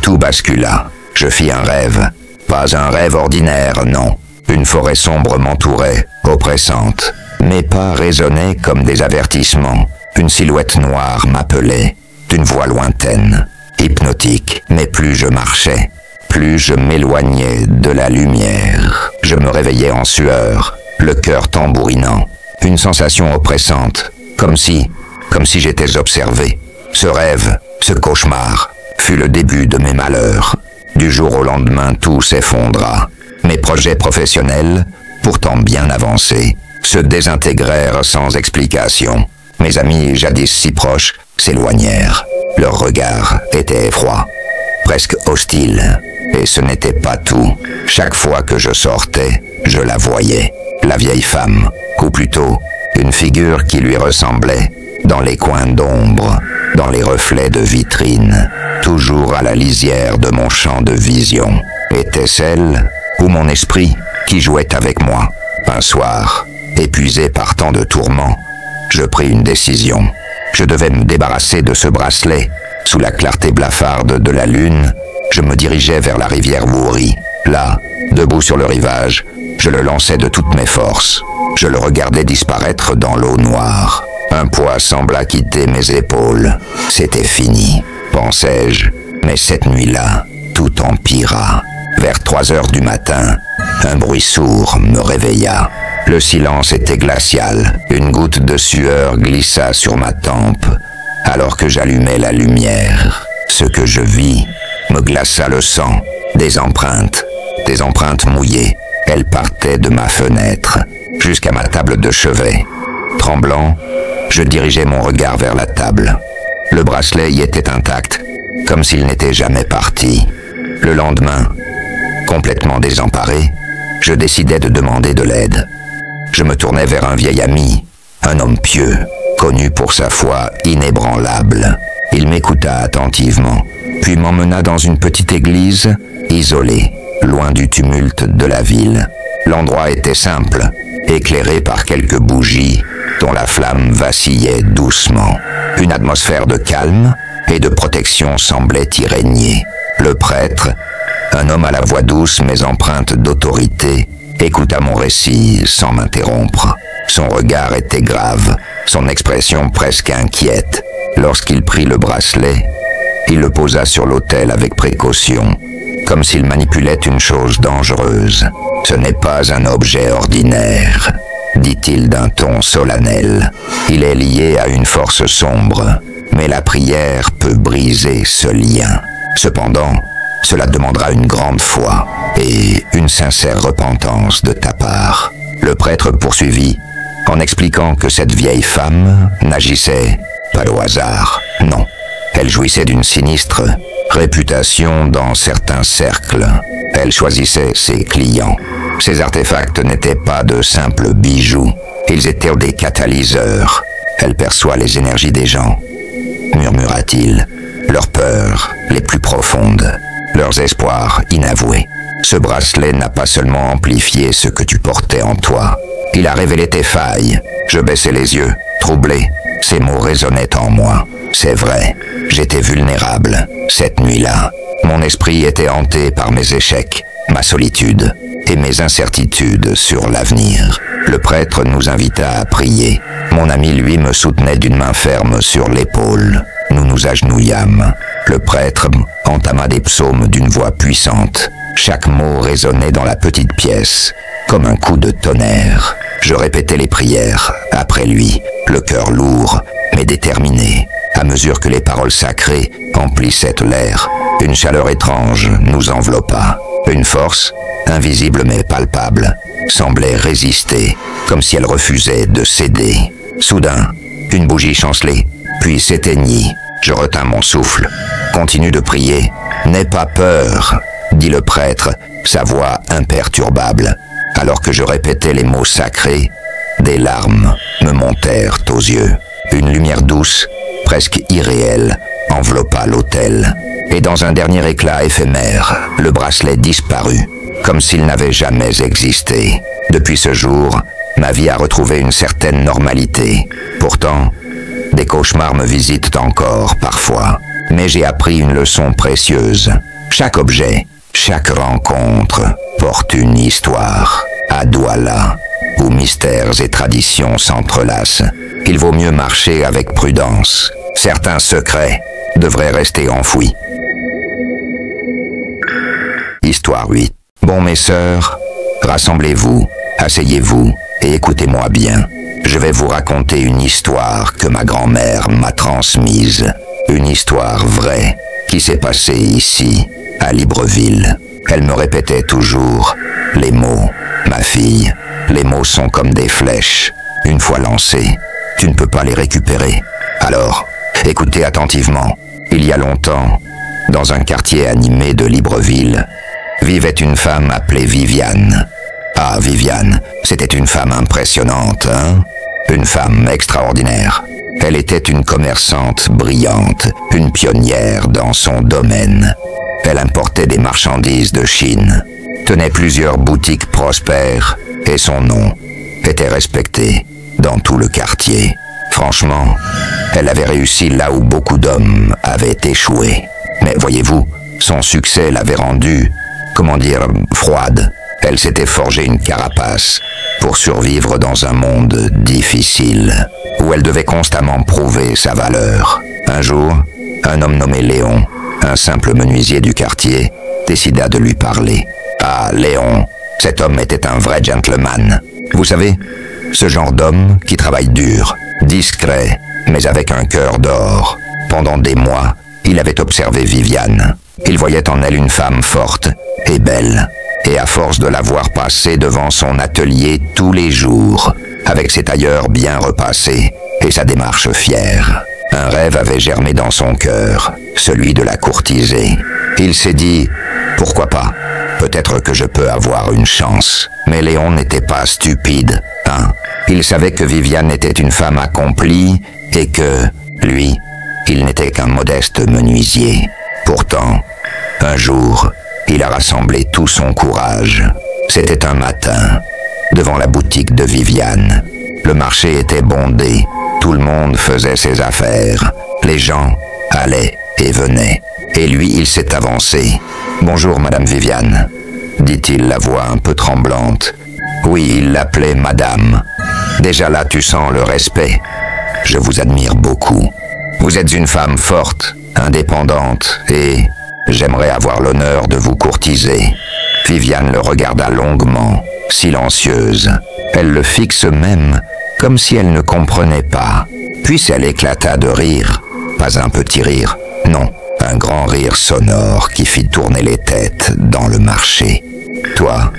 tout bascula. Je fis un rêve. Pas un rêve ordinaire, non. Une forêt sombre m'entourait, oppressante. Mes pas résonnaient comme des avertissements. Une silhouette noire m'appelait, d'une voix lointaine, hypnotique. Mais plus je marchais, plus je m'éloignais de la lumière. Je me réveillais en sueur, le cœur tambourinant. Une sensation oppressante, comme si j'étais observé. Ce rêve, ce cauchemar, fut le début de mes malheurs. Du jour au lendemain, tout s'effondra. Mes projets professionnels, pourtant bien avancés, se désintégrèrent sans explication. Mes amis, jadis si proches, s'éloignèrent. Leur regard était froid, presque hostile. Et ce n'était pas tout. Chaque fois que je sortais, je la voyais. La vieille femme, ou plutôt, une figure qui lui ressemblait, dans les coins d'ombre, dans les reflets de vitrines, toujours à la lisière de mon champ de vision. Était-ce elle, ou mon esprit, qui jouait avec moi? Un soir, épuisé par tant de tourments, je pris une décision. Je devais me débarrasser de ce bracelet. Sous la clarté blafarde de la lune, je me dirigeais vers la rivière Wouri. Là, debout sur le rivage, je le lançais de toutes mes forces. Je le regardais disparaître dans l'eau noire. Un poids sembla quitter mes épaules. C'était fini, pensais-je. Mais cette nuit-là, tout empira. Vers 3 heures du matin, un bruit sourd me réveilla. Le silence était glacial. Une goutte de sueur glissa sur ma tempe, alors que j'allumais la lumière. Ce que je vis me glaça le sang. Des empreintes mouillées. Elles partaient de ma fenêtre jusqu'à ma table de chevet. Tremblant, je dirigeais mon regard vers la table. Le bracelet y était intact, comme s'il n'était jamais parti. Le lendemain, complètement désemparé, je décidai de demander de l'aide. Je me tournai vers un vieil ami, un homme pieux, connu pour sa foi inébranlable. Il m'écouta attentivement, puis m'emmena dans une petite église, isolée, loin du tumulte de la ville. L'endroit était simple, éclairé par quelques bougies dont la flamme vacillait doucement. Une atmosphère de calme et de protection semblait y régner. Le prêtre, un homme à la voix douce mais empreinte d'autorité, écouta mon récit sans m'interrompre. Son regard était grave, son expression presque inquiète. Lorsqu'il prit le bracelet, il le posa sur l'autel avec précaution, comme s'il manipulait une chose dangereuse. « Ce n'est pas un objet ordinaire, » dit-il d'un ton solennel. « Il est lié à une force sombre, mais la prière peut briser ce lien. Cependant, cela demandera une grande foi et une sincère repentance de ta part. » Le prêtre poursuivit, en expliquant que cette vieille femme n'agissait pas au hasard. Non, Elle jouissait d'une sinistre réputation dans certains cercles. Elle choisissait ses clients. Ces artefacts n'étaient pas de simples bijoux. Ils étaient des catalyseurs. Elle perçoit les énergies des gens, murmura-t-il, leurs peurs les plus profondes, leurs espoirs inavoués. Ce bracelet n'a pas seulement amplifié ce que tu portais en toi, il a révélé tes failles. Je baissais les yeux, troublé. Ces mots résonnaient en moi. C'est vrai, j'étais vulnérable, cette nuit-là. Mon esprit était hanté par mes échecs, ma solitude et mes incertitudes sur l'avenir. Le prêtre nous invita à prier. Mon ami, lui, me soutenait d'une main ferme sur l'épaule. Nous nous agenouillâmes. Le prêtre entama des psaumes d'une voix puissante. Chaque mot résonnait dans la petite pièce, comme un coup de tonnerre. Je répétais les prières, après lui, le cœur lourd, mais déterminé. À mesure que les paroles sacrées emplissaient l'air, une chaleur étrange nous enveloppa. Une force, invisible mais palpable, semblait résister, comme si elle refusait de céder. Soudain, une bougie chancelait, puis s'éteignit. Je retins mon souffle. Continue de prier. N'aie pas peur, dit le prêtre, sa voix imperturbable. Alors que je répétais les mots sacrés, des larmes me montèrent aux yeux. Une lumière douce, presque irréelle, enveloppa l'autel. Et dans un dernier éclat éphémère, le bracelet disparut, comme s'il n'avait jamais existé. Depuis ce jour, ma vie a retrouvé une certaine normalité. Pourtant, des cauchemars me visitent encore parfois. Mais j'ai appris une leçon précieuse. Chaque objet, chaque rencontre porte une histoire. À Douala, où mystères et traditions s'entrelacent, il vaut mieux marcher avec prudence. Certains secrets devraient rester enfouis. Histoire 8. Bon, mes sœurs, rassemblez-vous, asseyez-vous et écoutez-moi bien. Je vais vous raconter une histoire que ma grand-mère m'a transmise. Une histoire vraie qui s'est passée ici, à Libreville. Elle me répétait toujours les mots. Ma fille, les mots sont comme des flèches. Une fois lancés, tu ne peux pas les récupérer. Alors, écoutez attentivement. Il y a longtemps, dans un quartier animé de Libreville, vivait une femme appelée Viviane. Ah, Viviane, c'était une femme impressionnante, hein? Une femme extraordinaire. Elle était une commerçante brillante, une pionnière dans son domaine. Elle importait des marchandises de Chine, tenait plusieurs boutiques prospères, et son nom était respecté dans tout le quartier. Franchement, elle avait réussi là où beaucoup d'hommes avaient échoué. Mais voyez-vous, son succès l'avait rendue, froide. Elle s'était forgé une carapace pour survivre dans un monde difficile, où elle devait constamment prouver sa valeur. Un jour, un homme nommé Léon, un simple menuisier du quartier, décida de lui parler. Ah, Léon, cet homme était un vrai gentleman. Vous savez, ce genre d'homme qui travaille dur, discret, mais avec un cœur d'or. Pendant des mois, il avait observé Viviane. Il voyait en elle une femme forte et belle. Et à force de la voir passer devant son atelier tous les jours, avec ses tailleurs bien repassés et sa démarche fière, un rêve avait germé dans son cœur, celui de la courtiser. Il s'est dit, pourquoi pas? Peut-être que je peux avoir une chance. Mais Léon n'était pas stupide, hein? Il savait que Viviane était une femme accomplie et que, lui, il n'était qu'un modeste menuisier. Pourtant, un jour, il a rassemblé tout son courage. C'était un matin, devant la boutique de Viviane. Le marché était bondé, tout le monde faisait ses affaires. Les gens allaient et venaient. Et lui, il s'est avancé. « Bonjour, Madame Viviane », dit-il, la voix un peu tremblante. Oui, il l'appelait Madame. Déjà là, tu sens le respect. Je vous admire beaucoup. Vous êtes une femme forte, indépendante, et j'aimerais avoir l'honneur de vous courtiser. Viviane le regarda longuement, silencieuse. Elle le fixe même, comme si elle ne comprenait pas. Puis elle éclata de rire. Pas un petit rire, non, un grand rire sonore qui fit tourner les têtes dans le marché. « Toi,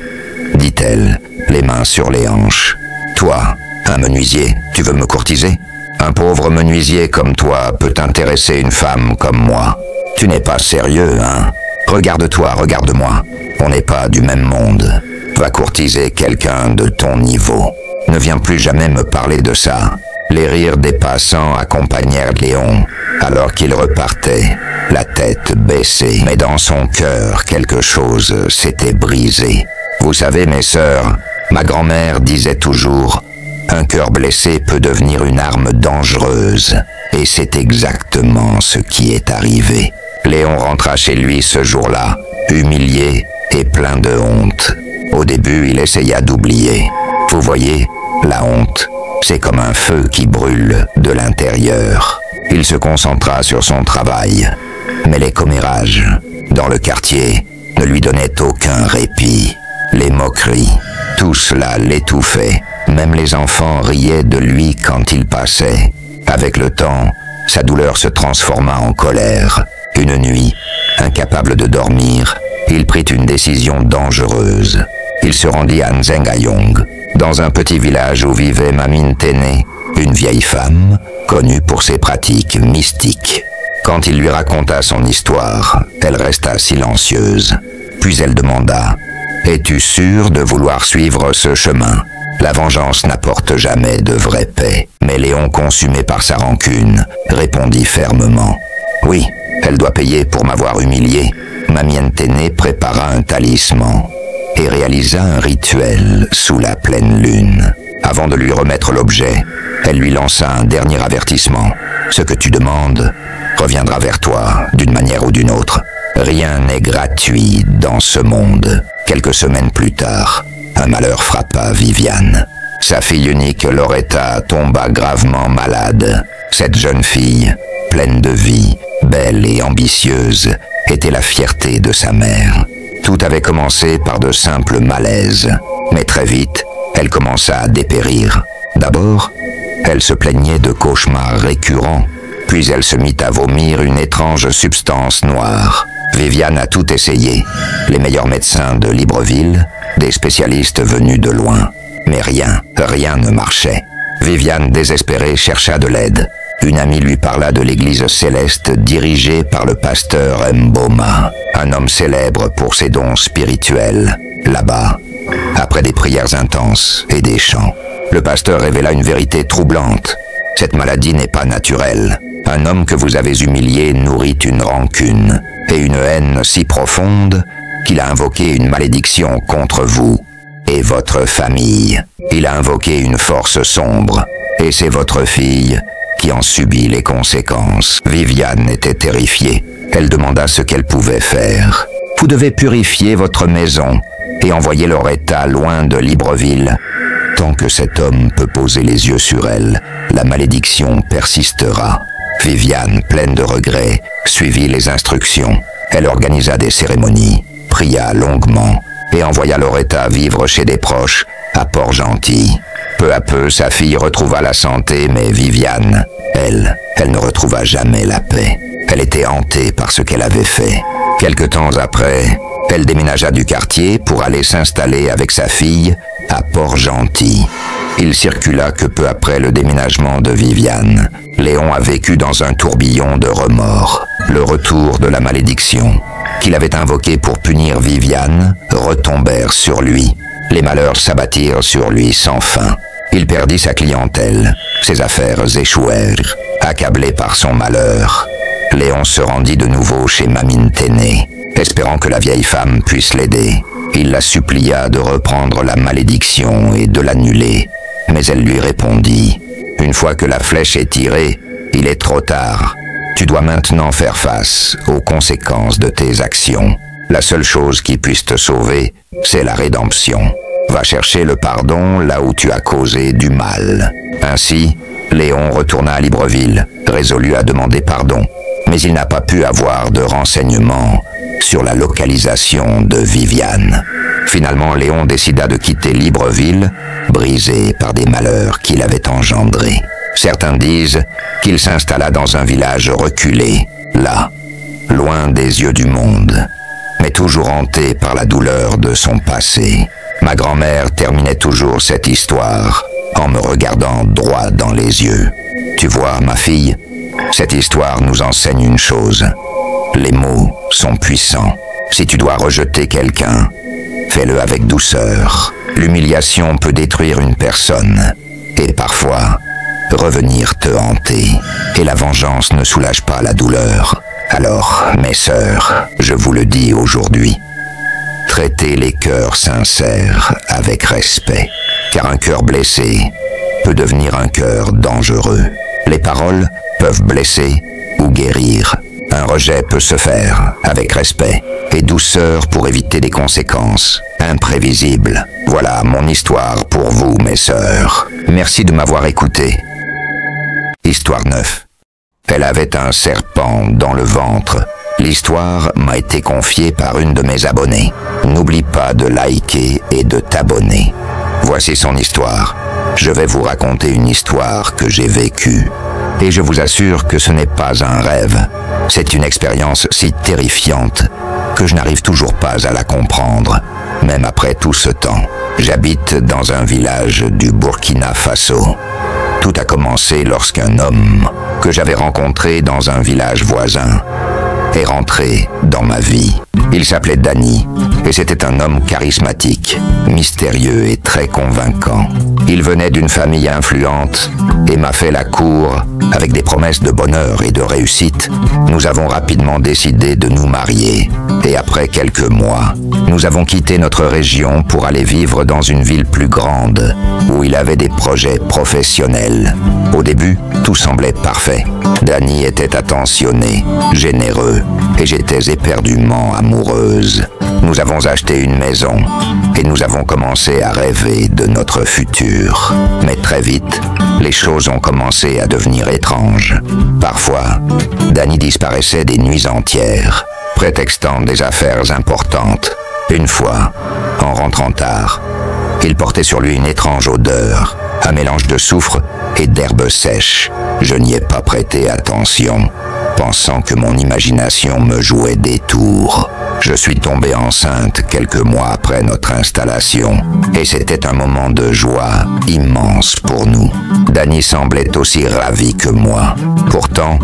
dit-elle, les mains sur les hanches. Toi, un menuisier, tu veux me courtiser ? Un pauvre menuisier comme toi peut intéresser une femme comme moi. Tu n'es pas sérieux, hein? Regarde-toi, regarde-moi. On n'est pas du même monde. Va courtiser quelqu'un de ton niveau. Ne viens plus jamais me parler de ça. Les rires des passants accompagnèrent Léon, alors qu'il repartait, la tête baissée. Mais dans son cœur, quelque chose s'était brisé. Vous savez, mes sœurs, ma grand-mère disait toujours, un cœur blessé peut devenir une arme dangereuse. Et c'est exactement ce qui est arrivé. Léon rentra chez lui ce jour-là, humilié et plein de honte. Au début, il essaya d'oublier. Vous voyez, la honte, c'est comme un feu qui brûle de l'intérieur. Il se concentra sur son travail. Mais les commérages, dans le quartier, ne lui donnaient aucun répit. Les moqueries, tout cela l'étouffait. Même les enfants riaient de lui quand il passait. Avec le temps, sa douleur se transforma en colère. Une nuit, incapable de dormir, il prit une décision dangereuse. Il se rendit à Nzengayong, dans un petit village où vivait Mamine Téné, une vieille femme, connue pour ses pratiques mystiques. Quand il lui raconta son histoire, elle resta silencieuse. Puis elle demanda « Es-tu sûr de vouloir suivre ce chemin ? La vengeance n'apporte jamais de vraie paix. » Mais Léon, consumé par sa rancune, répondit fermement « Oui, elle doit payer pour m'avoir humilié. » Mamine Téné prépara un talisman et réalisa un rituel sous la pleine lune. Avant de lui remettre l'objet, elle lui lança un dernier avertissement. « Ce que tu demandes reviendra vers toi d'une manière ou d'une autre. Rien n'est gratuit dans ce monde. » Quelques semaines plus tard, un malheur frappa Viviane. Sa fille unique, Loretta, tomba gravement malade. Cette jeune fille, pleine de vie, belle et ambitieuse, était la fierté de sa mère. Tout avait commencé par de simples malaises, mais très vite, elle commença à dépérir. D'abord, elle se plaignait de cauchemars récurrents, puis elle se mit à vomir une étrange substance noire. Viviane a tout essayé, les meilleurs médecins de Libreville, des spécialistes venus de loin, mais rien ne marchait. Viviane, désespérée, chercha de l'aide. Une amie lui parla de l'église céleste dirigée par le pasteur Mboma, un homme célèbre pour ses dons spirituels. Là-bas, après des prières intenses et des chants, le pasteur révéla une vérité troublante. Cette maladie n'est pas naturelle. Un homme que vous avez humilié nourrit une rancune et une haine si profonde qu'il a invoqué une malédiction contre vous et votre famille. Il a invoqué une force sombre et c'est votre fille qui en subit les conséquences. Viviane était terrifiée. Elle demanda ce qu'elle pouvait faire. « Vous devez purifier votre maison et envoyer Loretta loin de Libreville. Tant que cet homme peut poser les yeux sur elle, la malédiction persistera. » Viviane, pleine de regrets, suivit les instructions. Elle organisa des cérémonies, pria longuement et envoya Loretta vivre chez des proches à Port-Gentil. Peu à peu, sa fille retrouva la santé, mais Viviane, elle ne retrouva jamais la paix. Elle était hantée par ce qu'elle avait fait. Quelque temps après, elle déménagea du quartier pour aller s'installer avec sa fille à Port-Gentil. Il circula que peu après le déménagement de Viviane, Léon a vécu dans un tourbillon de remords. Le retour de la malédiction qu'il avait invoquée pour punir Viviane retombèrent sur lui. Les malheurs s'abattirent sur lui sans fin. Il perdit sa clientèle, ses affaires échouèrent. Accablé par son malheur, Léon se rendit de nouveau chez Mamine Téné, espérant que la vieille femme puisse l'aider. Il la supplia de reprendre la malédiction et de l'annuler, mais elle lui répondit « Une fois que la flèche est tirée, il est trop tard. Tu dois maintenant faire face aux conséquences de tes actions. La seule chose qui puisse te sauver, c'est la rédemption. Va chercher le pardon là où tu as causé du mal. » Ainsi, Léon retourna à Libreville, résolu à demander pardon, mais il n'a pas pu avoir de renseignements sur la localisation de Viviane. Finalement, Léon décida de quitter Libreville, brisé par des malheurs qu'il avait engendrés. Certains disent qu'il s'installa dans un village reculé, là, loin des yeux du monde, mais toujours hanté par la douleur de son passé. Ma grand-mère terminait toujours cette histoire en me regardant droit dans les yeux. Tu vois, ma fille, cette histoire nous enseigne une chose. Les mots sont puissants. Si tu dois rejeter quelqu'un, fais-le avec douceur. L'humiliation peut détruire une personne et parfois revenir te hanter. Et la vengeance ne soulage pas la douleur. Alors, mes sœurs, je vous le dis aujourd'hui, traitez les cœurs sincères avec respect, car un cœur blessé peut devenir un cœur dangereux. Les paroles peuvent blesser ou guérir. Un rejet peut se faire avec respect et douceur pour éviter des conséquences imprévisibles. Voilà mon histoire pour vous, mes sœurs. Merci de m'avoir écouté. Histoire 9. Elle avait un serpent dans le ventre. L'histoire m'a été confiée par une de mes abonnées. N'oublie pas de liker et de t'abonner. Voici son histoire. Je vais vous raconter une histoire que j'ai vécue. Et je vous assure que ce n'est pas un rêve. C'est une expérience si terrifiante que je n'arrive toujours pas à la comprendre, même après tout ce temps. J'habite dans un village du Burkina Faso. Tout a commencé lorsqu'un homme que j'avais rencontré dans un village voisin est rentré dans ma vie. Il s'appelait Danny et c'était un homme charismatique, mystérieux et très convaincant. Il venait d'une famille influente et m'a fait la cour avec des promesses de bonheur et de réussite. Nous avons rapidement décidé de nous marier et après quelques mois, nous avons quitté notre région pour aller vivre dans une ville plus grande où il avait des projets professionnels. Au début, tout semblait parfait. Danny était attentionné, généreux et j'étais éperdument amoureuse. Nous avons acheté une maison et nous avons commencé à rêver de notre futur. Mais très vite, les choses ont commencé à devenir étranges. Parfois, Danny disparaissait des nuits entières, prétextant des affaires importantes. Une fois, en rentrant tard, il portait sur lui une étrange odeur, un mélange de soufre et d'herbes sèches. Je n'y ai pas prêté attention, pensant que mon imagination me jouait des tours. Je suis tombée enceinte quelques mois après notre installation, et c'était un moment de joie immense pour nous. Danny semblait aussi ravi que moi. Pourtant,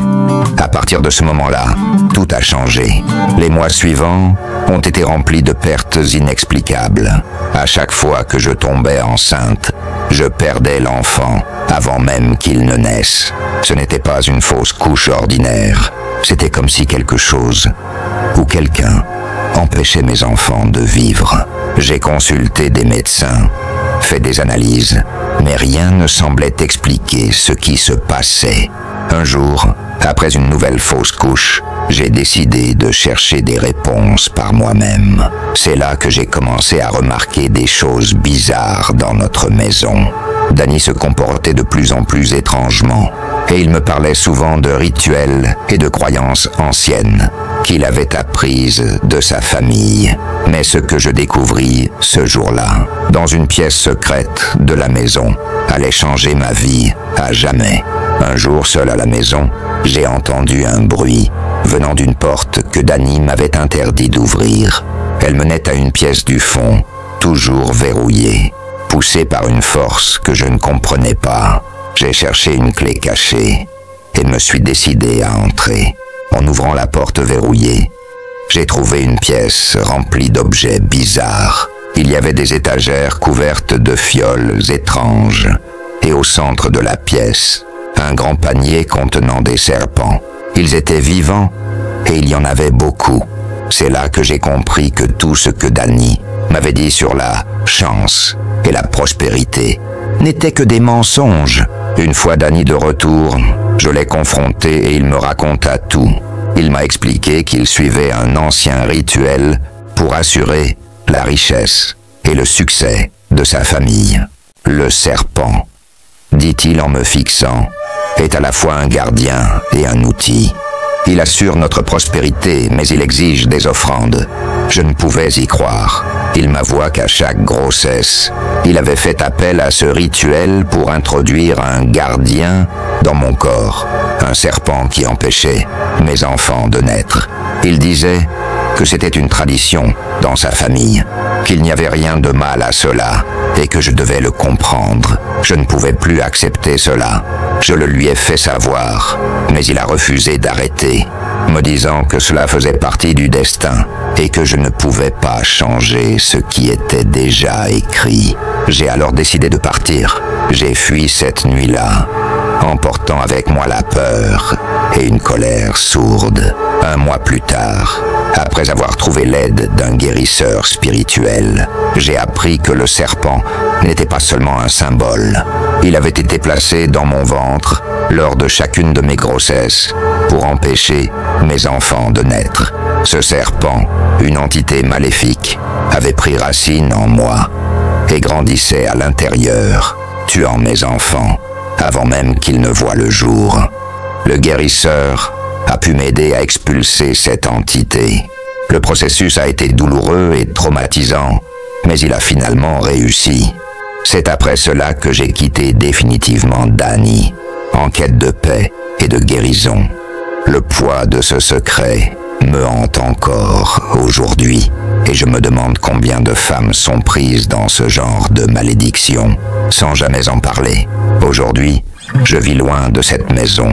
à partir de ce moment-là, tout a changé. Les mois suivants ont été remplis de pertes inexplicables. À chaque fois que je tombais enceinte, je perdais l'enfant avant même qu'il ne naisse. Ce n'était pas une fausse couche ordinaire. C'était comme si quelque chose ou quelqu'un empêchait mes enfants de vivre. J'ai consulté des médecins, fait des analyses, mais rien ne semblait expliquer ce qui se passait. Un jour, après une nouvelle fausse couche, j'ai décidé de chercher des réponses par moi-même. C'est là que j'ai commencé à remarquer des choses bizarres dans notre maison. Danny se comportait de plus en plus étrangement, et il me parlait souvent de rituels et de croyances anciennes qu'il avait apprises de sa famille. Mais ce que je découvris ce jour-là, dans une pièce secrète de la maison, allait changer ma vie à jamais. Un jour, seul à la maison, j'ai entendu un bruit venant d'une porte que Danny m'avait interdit d'ouvrir. Elle menait à une pièce du fond, toujours verrouillée. Poussé par une force que je ne comprenais pas, j'ai cherché une clé cachée et me suis décidé à entrer. En ouvrant la porte verrouillée, j'ai trouvé une pièce remplie d'objets bizarres. Il y avait des étagères couvertes de fioles étranges et au centre de la pièce, un grand panier contenant des serpents. Ils étaient vivants et il y en avait beaucoup. C'est là que j'ai compris que tout ce que Danny m'avait dit sur la chance et la prospérité n'était que des mensonges. Une fois Danny de retour, je l'ai confronté et il me raconta tout. Il m'a expliqué qu'il suivait un ancien rituel pour assurer la richesse et le succès de sa famille. Le serpent, dit-il en me fixant, est à la fois un gardien et un outil. Il assure notre prospérité, mais il exige des offrandes. Je ne pouvais y croire. Il m'avoua qu'à chaque grossesse, il avait fait appel à ce rituel pour introduire un gardien dans mon corps, un serpent qui empêchait mes enfants de naître. Il disait que c'était une tradition dans sa famille, qu'il n'y avait rien de mal à cela, et que je devais le comprendre. Je ne pouvais plus accepter cela. Je le lui ai fait savoir, mais il a refusé d'arrêter, me disant que cela faisait partie du destin et que je ne pouvais pas changer ce qui était déjà écrit. J'ai alors décidé de partir. J'ai fui cette nuit-là, emportant avec moi la peur et une colère sourde. Un mois plus tard, après avoir trouvé l'aide d'un guérisseur spirituel, j'ai appris que le serpent n'était pas seulement un symbole. Il avait été placé dans mon ventre lors de chacune de mes grossesses pour empêcher mes enfants de naître. Ce serpent, une entité maléfique, avait pris racine en moi et grandissait à l'intérieur, tuant mes enfants avant même qu'ils ne voient le jour. Le guérisseur a pu m'aider à expulser cette entité. Le processus a été douloureux et traumatisant, mais il a finalement réussi. C'est après cela que j'ai quitté définitivement Danny, en quête de paix et de guérison. Le poids de ce secret me hante encore aujourd'hui, et je me demande combien de femmes sont prises dans ce genre de malédiction, sans jamais en parler. Aujourd'hui, je vis loin de cette maison,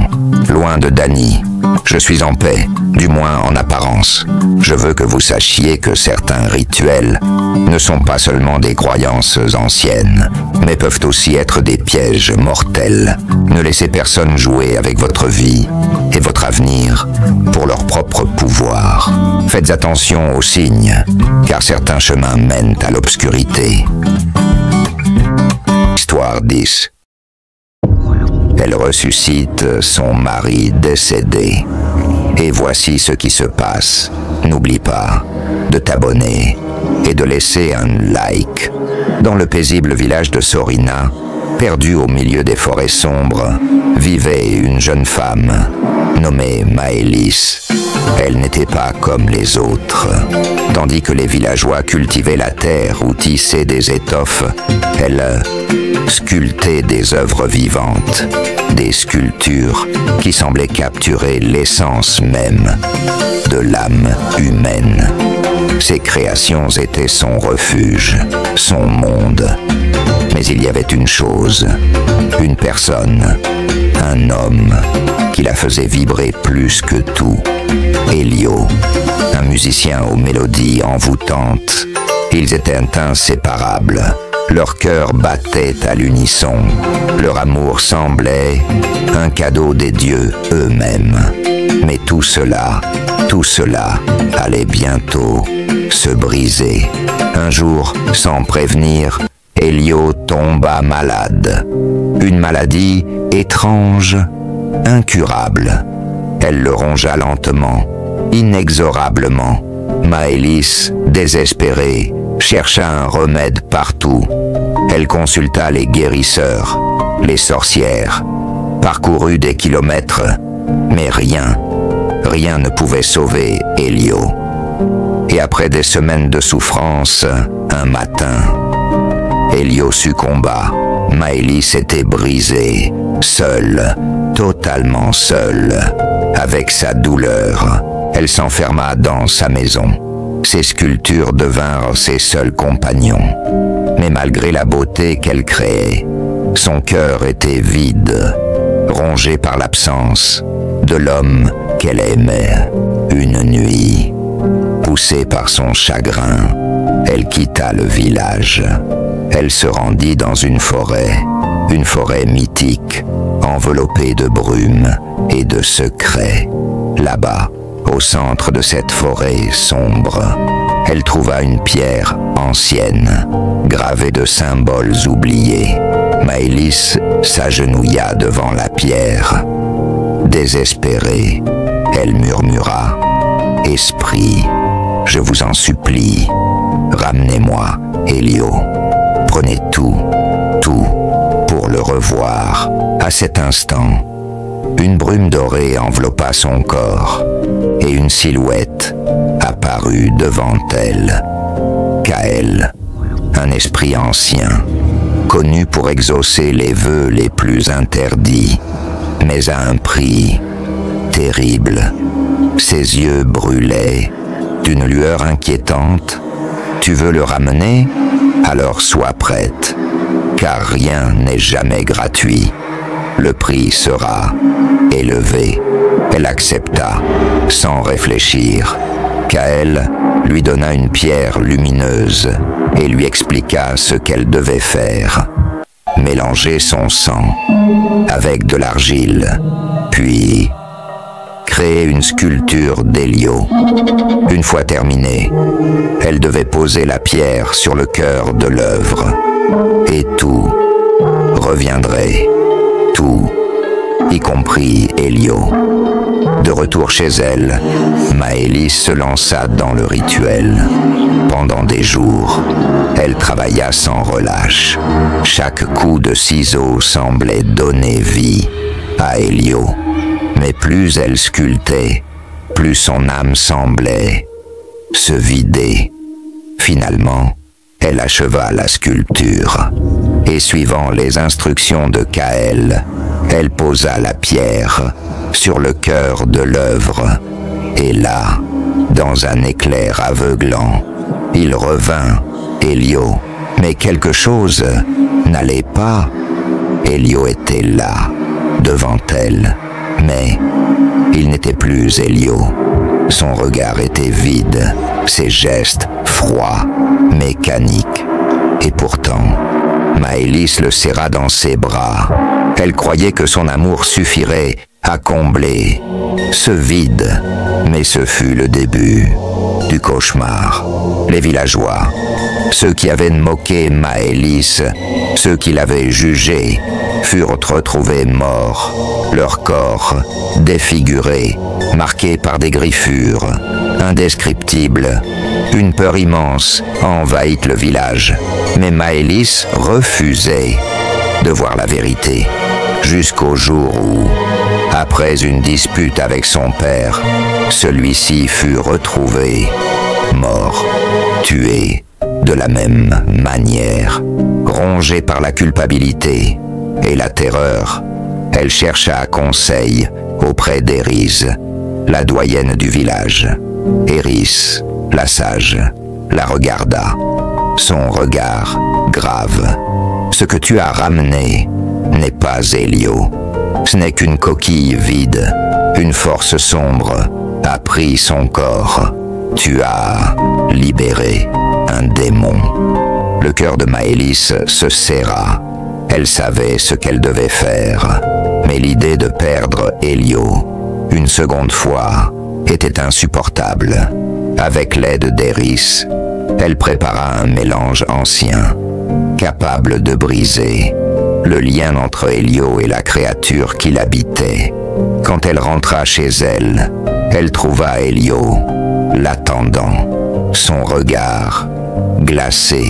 loin de Danny. Je suis en paix, du moins en apparence. Je veux que vous sachiez que certains rituels ne sont pas seulement des croyances anciennes, mais peuvent aussi être des pièges mortels. Ne laissez personne jouer avec votre vie et votre avenir pour leur propre pouvoir. Faites attention aux signes, car certains chemins mènent à l'obscurité. Histoire 10. Elle ressuscite son mari décédé. Et voici ce qui se passe. N'oublie pas de t'abonner et de laisser un like. Dans le paisible village de Sorina, perdue au milieu des forêts sombres, vivait une jeune femme nommée Maëlys. Elle n'était pas comme les autres. Tandis que les villageois cultivaient la terre ou tissaient des étoffes, elle sculptait des œuvres vivantes, des sculptures qui semblaient capturer l'essence même de l'âme humaine. Ces créations étaient son refuge, son monde. Mais il y avait une chose, une personne, un homme qui la faisait vibrer plus que tout. Elio, un musicien aux mélodies envoûtantes. Ils étaient inséparables. Leur cœur battait à l'unisson. Leur amour semblait un cadeau des dieux eux-mêmes. Mais tout cela allait bientôt se briser. Un jour, sans prévenir, Elio tomba malade. Une maladie étrange, incurable. Elle le rongea lentement, inexorablement. Maëlys, désespérée, chercha un remède partout. Elle consulta les guérisseurs, les sorcières, parcourut des kilomètres, mais rien ne pouvait sauver Elio. Et après des semaines de souffrance, un matin, Elio succomba. Maëlys était brisée, seule, totalement seule, avec sa douleur. Elle s'enferma dans sa maison. Ses sculptures devinrent ses seuls compagnons. Mais malgré la beauté qu'elle créait, son cœur était vide, rongé par l'absence de l'homme qu'elle aimait. Une nuit, poussée par son chagrin, elle quitta le village. Elle se rendit dans une forêt mythique, enveloppée de brume et de secrets. Là-bas, au centre de cette forêt sombre, elle trouva une pierre ancienne, gravée de symboles oubliés. Maëlys s'agenouilla devant la pierre. Désespérée, elle murmura « Esprit, je vous en supplie, ramenez-moi, Elio. Prenez tout pour le revoir. » À cet instant, une brume dorée enveloppa son corps et une silhouette apparut devant elle. Kael, un esprit ancien, connu pour exaucer les vœux les plus interdits, mais à un prix terrible. Ses yeux brûlaient d'une lueur inquiétante. « Tu veux le ramener ? Alors sois prête, car rien n'est jamais gratuit. Le prix sera élevé. Elle accepta, sans réfléchir. Kael lui donna une pierre lumineuse et lui expliqua ce qu'elle devait faire. Mélanger son sang avec de l'argile, puis créer une sculpture d'Hélio. Une fois terminée, elle devait poser la pierre sur le cœur de l'œuvre. Et tout reviendrait, tout, y compris Hélio. De retour chez elle, Maëlys se lança dans le rituel. Pendant des jours, elle travailla sans relâche. Chaque coup de ciseau semblait donner vie à Hélio. Mais plus elle sculptait, plus son âme semblait se vider. Finalement, elle acheva la sculpture. Et suivant les instructions de Kael, elle posa la pierre sur le cœur de l'œuvre. Et là, dans un éclair aveuglant, il revint, Hélio. Mais quelque chose n'allait pas. Hélio était là, devant elle. Mais il n'était plus Hélio. Son regard était vide, ses gestes froids, mécaniques. Et pourtant, Maëlys le serra dans ses bras. Elle croyait que son amour suffirait à combler ce vide. Mais ce fut le début du cauchemar. Les villageois, ceux qui avaient moqué Maëlys, ceux qui l'avaient jugé, furent retrouvés morts, leurs corps défigurés, marqués par des griffures indescriptibles. Une peur immense envahit le village, mais Maëlys refusait de voir la vérité, jusqu'au jour où, après une dispute avec son père, celui-ci fut retrouvé, mort, tué de la même manière, rongé par la culpabilité et la terreur. Elle chercha conseil auprès d'Érys, la doyenne du village. Érys, la sage, la regarda. Son regard grave. Ce que tu as ramené n'est pas Hélio. Ce n'est qu'une coquille vide. Une force sombre a pris son corps. Tu as libéré un démon. Le cœur de Maëlys se serra. Elle savait ce qu'elle devait faire. Mais l'idée de perdre Hélio une seconde fois était insupportable. Avec l'aide d'Érys, elle prépara un mélange ancien, capable de briser le lien entre Hélio et la créature qui l'habitait. Quand elle rentra chez elle, elle trouva Hélio l'attendant, son regard glacé,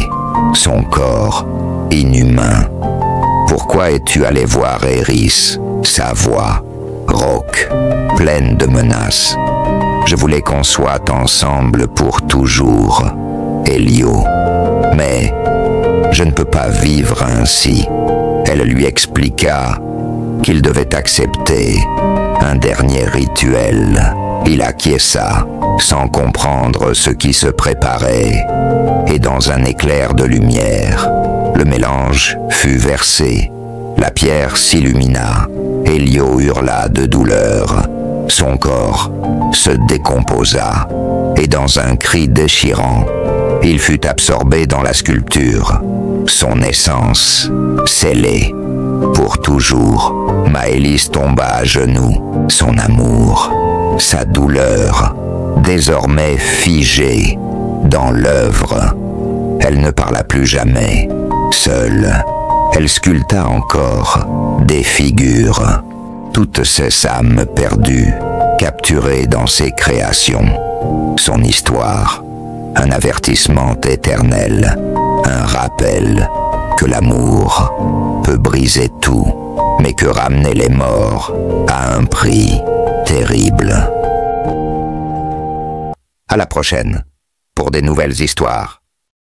son corps inhumain. « Pourquoi es-tu allé voir Érys ?» Sa voix rauque, pleine de menaces. « Je voulais qu'on soit ensemble pour toujours, Hélio. Mais je ne peux pas vivre ainsi. » Elle lui expliqua qu'il devait accepter un dernier rituel. Il acquiesça, sans comprendre ce qui se préparait. Et dans un éclair de lumière, le mélange fut versé. La pierre s'illumina. Hélio hurla de douleur. Son corps se décomposa. Et dans un cri déchirant, il fut absorbé dans la sculpture. Son essence scellée. Pour toujours, Maëlys tomba à genoux. Son amour, sa douleur, désormais figée dans l'œuvre. Elle ne parla plus jamais. Seule, elle sculpta encore des figures. Toutes ces âmes perdues, capturées dans ses créations. Son histoire, un avertissement éternel, un rappel que l'amour peut briser tout, mais que ramener les morts a un prix terrible. À la prochaine, pour des nouvelles histoires.